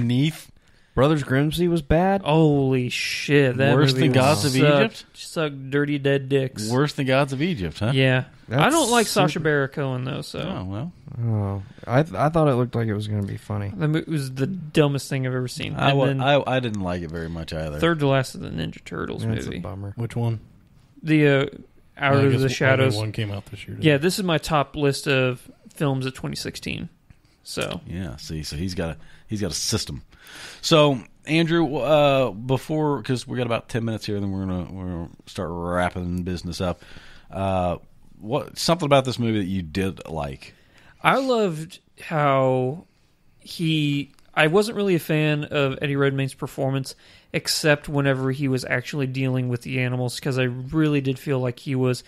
Grimsby was bad? Holy shit. That Worse movie than Gods of Egypt? Sucked dirty dead dicks. Worse than Gods of Egypt, huh? Yeah. That's I don't like Sacha Baron Cohen, though, so... Oh, well. Oh, I thought it looked like it was going to be funny. It was the dumbest thing I've ever seen. I didn't like it very much either. Third to last of the Ninja Turtles That's movie. a bummer. Which one? The Out I of guess the Shadows. Only one came out this year. Yeah, this is my top list of films of 2016. So yeah, see, so he's got a system. So Andrew, before, because we got about 10 minutes here, then we're gonna start wrapping business up. Something about this movie that you did like? I loved how I wasn't really a fan of Eddie Redmayne's performance, except whenever he was actually dealing with the animals, because I really did feel like he was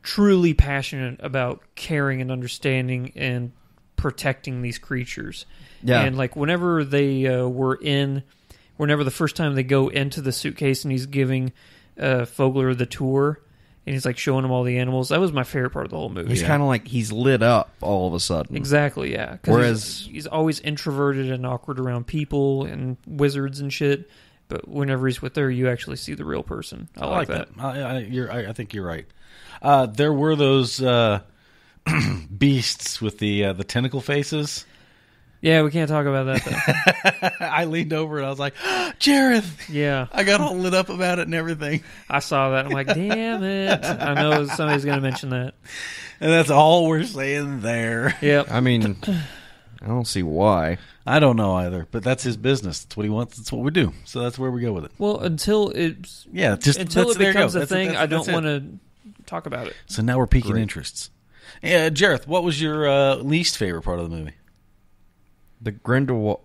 truly passionate about caring and understanding and protecting these creatures. Yeah. And like whenever they whenever the first time they go into the suitcase and he's giving Fogler the tour, and he's like showing him all the animals, that was my favorite part of the whole movie. He's kind of like he's lit up all of a sudden. Exactly, yeah. Whereas he's always introverted and awkward around people and wizards and shit. But whenever he's with her, you actually see the real person. I like that. I think you're right. There were those beasts with the tentacle faces. Yeah, we can't talk about that, though. I leaned over and I was like, Jareth! Yeah. I got all lit up about it and everything. I saw that. I'm like, damn it. I know somebody's going to mention that. And that's all we're saying there. Yep. I mean, I don't see why. I don't know either, but that's his business. That's what he wants. That's what we do. So that's where we go with it. Well, until it becomes a thing, I don't want to talk about it. So now we're piquing interests. Yeah, Jareth, what was your least favorite part of the movie? The Grindelwald.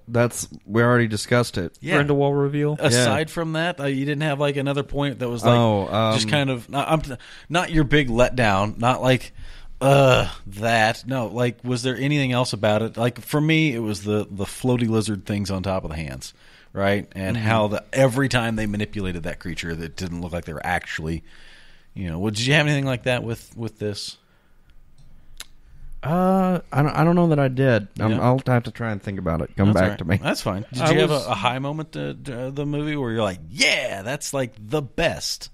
We already discussed it. Yeah. Grindelwald reveal. Aside from that, you didn't have like another point that was like just kind of not your big letdown, not like that. No, like was there anything else about it? Like for me, it was the floaty lizard things on top of the hands, right? And how every time they manipulated that creature, that didn't look like they were actually, did you have anything like that with this? I don't know that I did. Yeah. I'll have to try and think about it. Come back to me. That's fine. Did you have a high moment to the movie where you're like, yeah, that's like the best?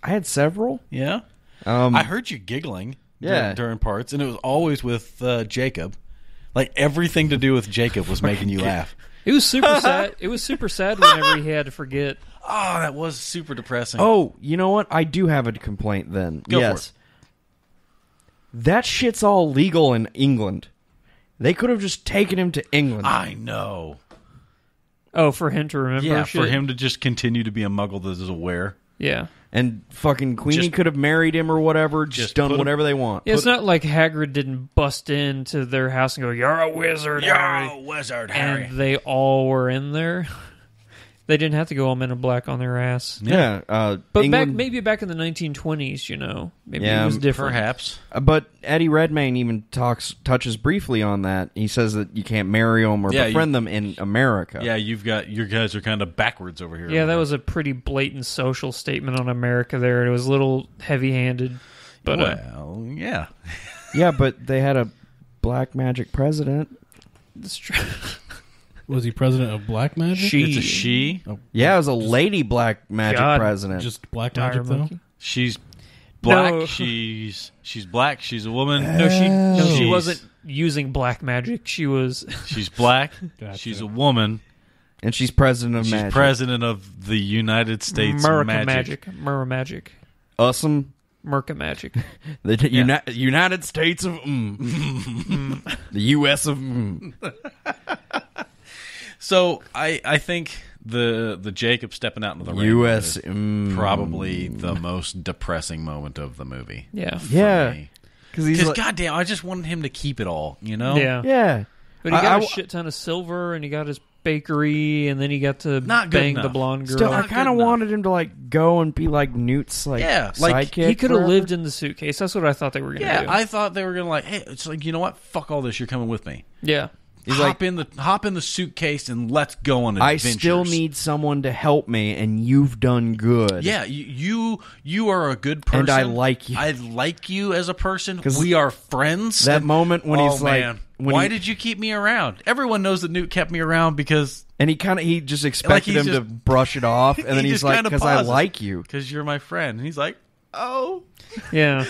I had several. Yeah. I heard you giggling during parts, and it was always with Jacob. Like everything to do with Jacob was making you laugh. It was super sad. It was super sad whenever he had to forget. Oh, that was super depressing. Oh, you know what? I do have a complaint then. Go for it. That shit's all legal in England. They could have just taken him to England. I know. Oh, for him to remember Yeah, shit? for him to just continue to be a muggle that is aware. Yeah. And fucking Queenie could have married him or whatever, just done whatever they want. Yeah, it's not like Hagrid didn't bust into their house and go, "You're a wizard, Harry." You're a wizard, Harry. And they all were in there. They didn't have to go all Men in Black on their ass. Yeah. But England, maybe back in the 1920s, maybe Yeah, it was different. Perhaps. But Eddie Redmayne even touches briefly on that. He says that you can't marry them or befriend them in America. Yeah, your guys are kind of backwards over here. Yeah, that was a pretty blatant social statement on America there. It was a little heavy-handed. But, well, yeah. Yeah, but they had a black magic president. That's true. Was he president of black magic? It's a she. Yeah, it was a lady black magic president. Just black Dire magic, though? monkey? She's black. No. She's black. She's a woman. No, she She's- wasn't using black magic. She was. She's black. Gotcha. She's a woman. And she's president of She's magic. president of the United States Merca Magic. Merca Magic. Awesome. Merca Magic. The United States of the U.S. of So I think the Jacob stepping out into the rain U.S. is probably the most depressing moment of the movie. Yeah. Yeah. Because he's Because like, goddamn, I just wanted him to keep it all. Yeah. yeah. But he got I- a shit ton of silver, and he got his bakery, and then he got to Not good bang the enough. blonde girl. Still, I Not kind of good enough. wanted him to like go and be like Newt's like sidekick. He could have forever. lived in the suitcase. That's what I thought they were going to do. I thought they were gonna like, hey, it's like, you know what? Fuck all this. You're coming with me. Yeah. He's hop in the suitcase and let's go on I adventures. still need someone to help me, and you've done good. Yeah, you are a good person, And I like you. I like you as a person. 'Cause We are friends. That moment when he's like, man, when why he- did you keep me around? Everyone knows that Newt kept me around because and he just expected he's him to just- brush it off, and then he he's just like, kinda because I pauses. like you. because you're my friend. And he's like, oh, Yeah.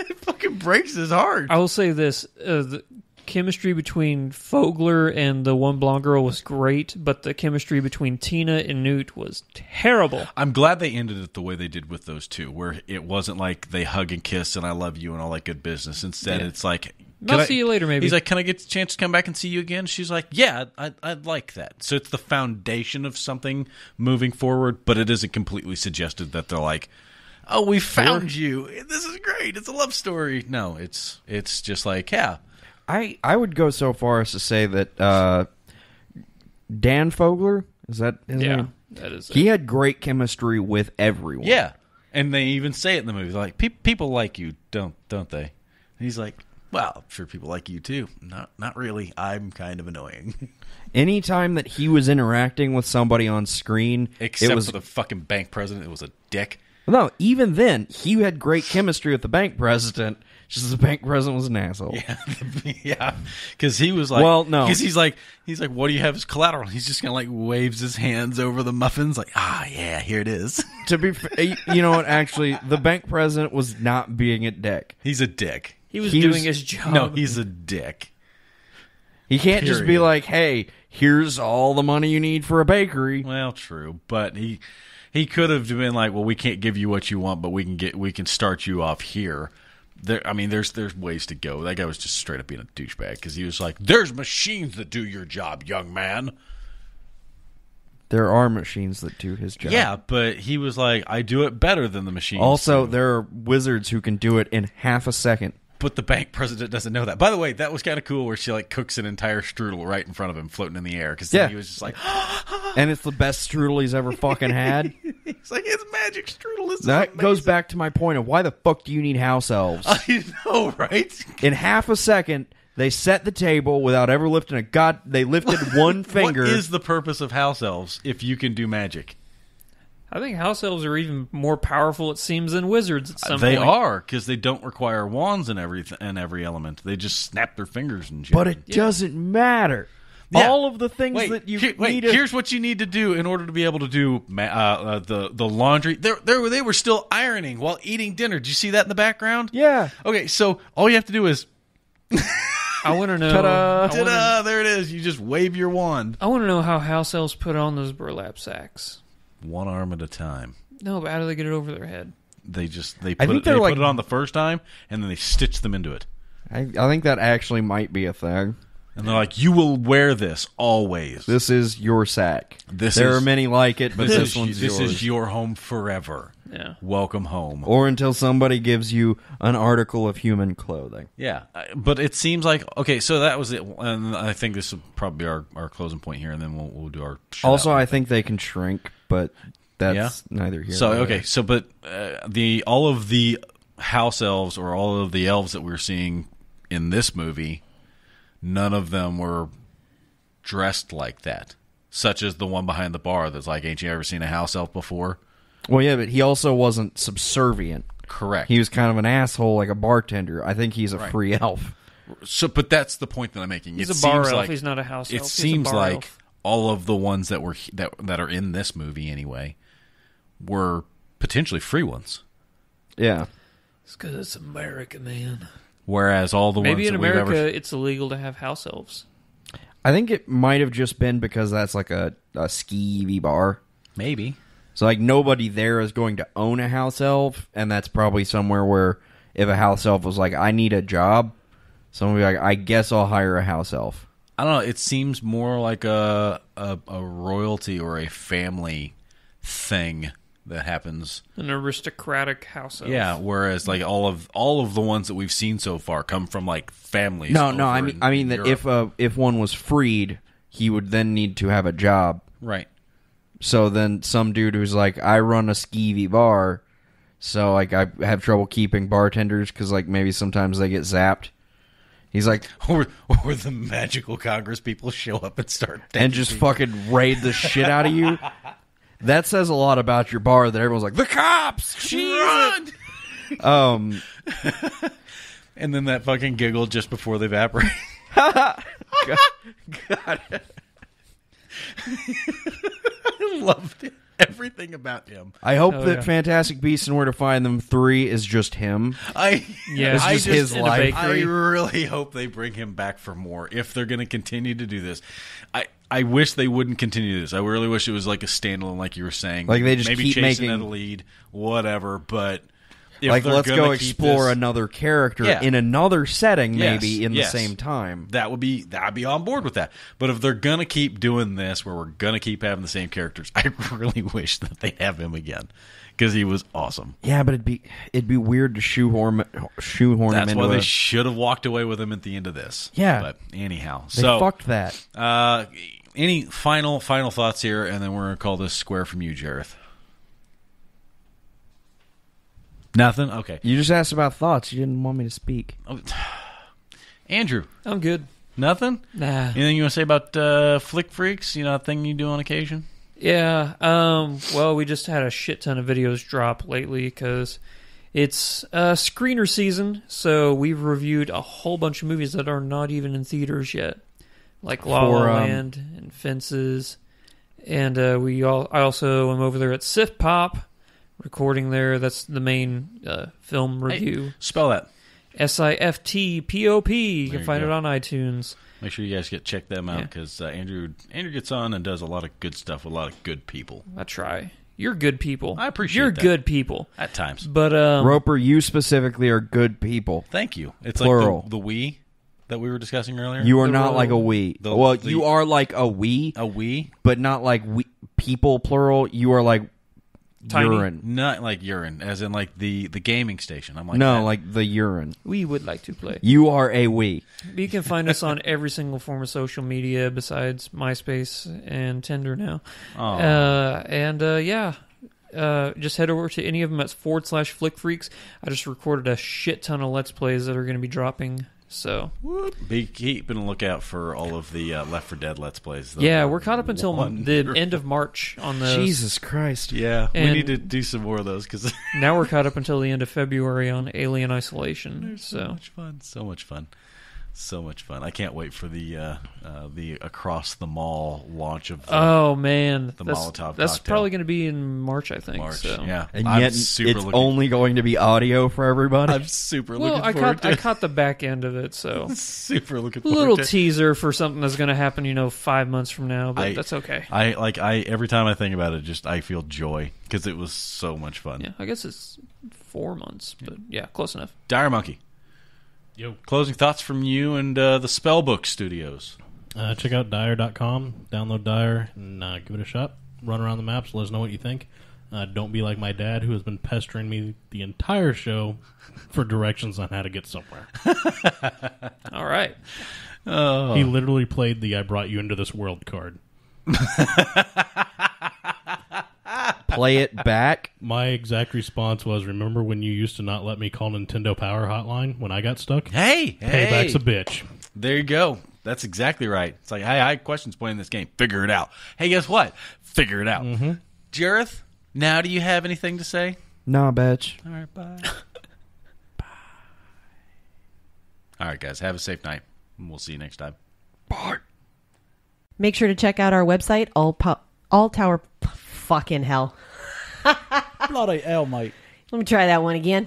it fucking breaks his heart. I will say this. The chemistry between Fogler and the one blonde girl was great, but the chemistry between Tina and Newt was terrible. I'm glad they ended it the way they did with those two, where it wasn't like they hug and kiss and I love you and all that good business. Instead, Yeah. it's like, I'll see you later, maybe. He's like, can I get the chance to come back and see you again? She's like, yeah, I'd like that. So it's the foundation of something moving forward, but it isn't completely suggested that they're like, oh, we found you. This is great. It's a love story. No, it's just like, yeah. I would go so far as to say that Dan Fogler, is that his name? That is. He had great chemistry with everyone. Yeah. And they even say it in the movie. They're like, people like you, don't they? And he's like, well, I'm sure people like you too. Not really. I'm kind of annoying. Anytime that he was interacting with somebody on screen, Except it was for the fucking bank president. It was a dick. no. Even then, he had great chemistry with the bank president. Just the bank president was an asshole. Yeah, because he was like, Well, no. because he's like, what do you have as collateral? He's just gonna like waves his hands over the muffins, like, yeah, here it is. To be, you know what? Actually, the bank president was not being a dick. He's a dick. He was he doing was- his job. No, he's a dick. He can't just be Period. like, "Hey, here's all the money you need for a bakery." Well, true, but he could have been like, well, we can't give you what you want, but we can start you off here. There's ways to go. That guy was just straight up being a douchebag because he was like, there's machines that do your job, young man. There are machines that do his job. Yeah, but he was like, I do it better than the machines. Also, do. there are wizards who can do it in half a second. But the bank president doesn't know that. By the way, that was kind of cool where she like cooks an entire strudel right in front of him, floating in the air. Because he was just like, and it's the best strudel he's ever fucking had. He's like, it's magic strudel. That goes back to my point of why the fuck do you need house elves? I know, right? In half a second, they set the table without ever lifting a god. They lifted one finger. What is the purpose of house elves if you can do magic? I think house elves are even more powerful, it seems, than wizards at some They point. are, because they don't require wands in every element. They just snap their fingers and shit. But it doesn't matter. Yeah. All of the things that you need to... Here's what you need to do in order to be able to do the laundry. They were still ironing while eating dinner. Did you see that in the background? Yeah. Okay, so all you have to do is... I want to know... Ta-da! Ta-da! There it is. You just wave your wand. I want to know how house elves put on those burlap sacks. One arm at a time. No, but how do they get it over their head? They put it on the first time, and then they stitch them into it. I think that actually might be a thing. And they're like, you will wear this always. This is your sack. There are many like it, but this one's yours. This is your home forever. Yeah. Welcome home. Or until somebody gives you an article of human clothing. Yeah. But it seems like, okay, so that was it. And I think this will probably be our closing point here, and then we'll do our... Also, I think they can shrink, but that's neither here nor there. Okay, so but all of the house elves or all of the elves that we're seeing in this movie, none of them were dressed like that. Such as the one behind the bar that's like, ain't you ever seen a house elf before? Well, yeah, but he also wasn't subservient. Correct. He was kind of an asshole, like a bartender. I think he's a free elf. So, but that's the point that I'm making. He's a bar elf. He's not a house elf. It seems like all of the ones that were that are in this movie anyway were potentially free ones. Yeah. It's because it's America, man. Whereas all the maybe ones in America it's illegal to have house elves. I think it might have just been because that's like a skeevy bar. Maybe. So like nobody there is going to own a house elf, and that's probably somewhere where if a house elf was like, I need a job, someone would be like, I guess I'll hire a house elf. I don't know. It seems more like a royalty or a family thing that happens. An aristocratic house elf. Yeah, whereas like all of the ones that we've seen so far come from like families. No. I mean that if one was freed, he would then need to have a job. Right. So then some dude who's like, I run a skeevy bar, so like I have trouble keeping bartenders because like maybe sometimes they get zapped. He's like, or the magical Congress people show up and start and just fucking raid the shit out of you. That says a lot about your bar that everyone's like, the cops! Run! And then that fucking giggle just before they evaporate. God. I loved everything about him. I hope that Fantastic Beasts and Where to Find Them 3 is just him. It's just his life. I really hope they bring him back for more. If they're going to continue to do this, I wish they wouldn't continue this. I really wish it was like a standalone, like you were saying. Like they just maybe keep Jason making at the lead, whatever. But if like, they're let's go explore this, another character in another setting, maybe in the same time. I'd be on board with that. But if they're gonna keep doing this, where we're gonna keep having the same characters, I really wish that they'd have him again because he was awesome. Yeah, but it'd be weird to shoehorn him into. That's why they should have walked away with him at the end of this. Yeah, but anyhow, they fucked that. Any final thoughts here, and then we're gonna call this square from you, Jareth. Nothing? Okay. You just asked about thoughts. You didn't want me to speak. Oh, Andrew. I'm good. Nothing? Nah. Anything you want to say about Flick Freaks? You know, a thing you do on occasion? Yeah. Well, we just had a shit ton of videos drop lately because it's screener season, so we've reviewed a whole bunch of movies that are not even in theaters yet. Like La La Land and Fences. And I also am over there at Sif Pop, recording there. That's the main film review. Hey, spell that. SIFTPOP. You can find it on iTunes. Make sure you guys check them out because Andrew gets on and does a lot of good stuff with a lot of good people. I try. You're good people. I appreciate You're that. good people. At times. But Roper, you specifically are good people. Thank you. It's plural. Like the we that we were discussing earlier. You are not like a we. You are like a we. A we? But not like we. people plural. You are like Tiny. urine. Not like urine, as in like the gaming station. I'm like No, that. like the urine. We would like to play. You are a we. You can find us on every single form of social media besides MySpace and Tinder now. Just head over to any of them at /Flick Freaks. I just recorded a shit ton of Let's Plays that are going to be dropping. So be keeping a lookout for all of the Left 4 Dead Let's Plays. Yeah, we're caught up until the end of March on those. Jesus Christ. Yeah, we And- need to do some more of those because Now we're caught up until the end of February on Alien Isolation. they're so much fun. So much fun. So much fun. I can't wait for the Across the Mall launch of Oh man, the that's, Molotov That's cocktail. probably going to be in March, I think. March. So. Yeah, And I'm yet super it's looking, only going to be audio for everybody. I'm super Well, looking I forward caught to the back end of it, so super looking a forward little to teaser for something that's going to happen, 5 months from now. But I- that's okay. I every time I think about it, I feel joy because it was so much fun. Yeah, I guess it's 4 months, but yeah, close enough. Dire Monkey, Yo. closing thoughts from you and the Spellbook Studios. Check out Dire.com, download Dire, and give it a shot. Run around the maps, let us know what you think. Don't be like my dad, who has been pestering me the entire show for directions on how to get somewhere. All right. Oh, He literally played the I brought you into this world card. Play it back. My exact response was, remember when you used to not let me call Nintendo Power Hotline when I got stuck? hey, Payback's a bitch. There you go. That's exactly right. It's like, hey, I had questions playing this game. Figure it out. Hey, guess what? Figure it out. Mm-hmm. Jareth, now do you have anything to say? Nah, bitch. All right, bye. Bye. All right, guys. Have a safe night. And we'll see you next time. Bye. Make sure to check out our website, All Tower. Fucking hell. Bloody hell, mate. Let me try that one again.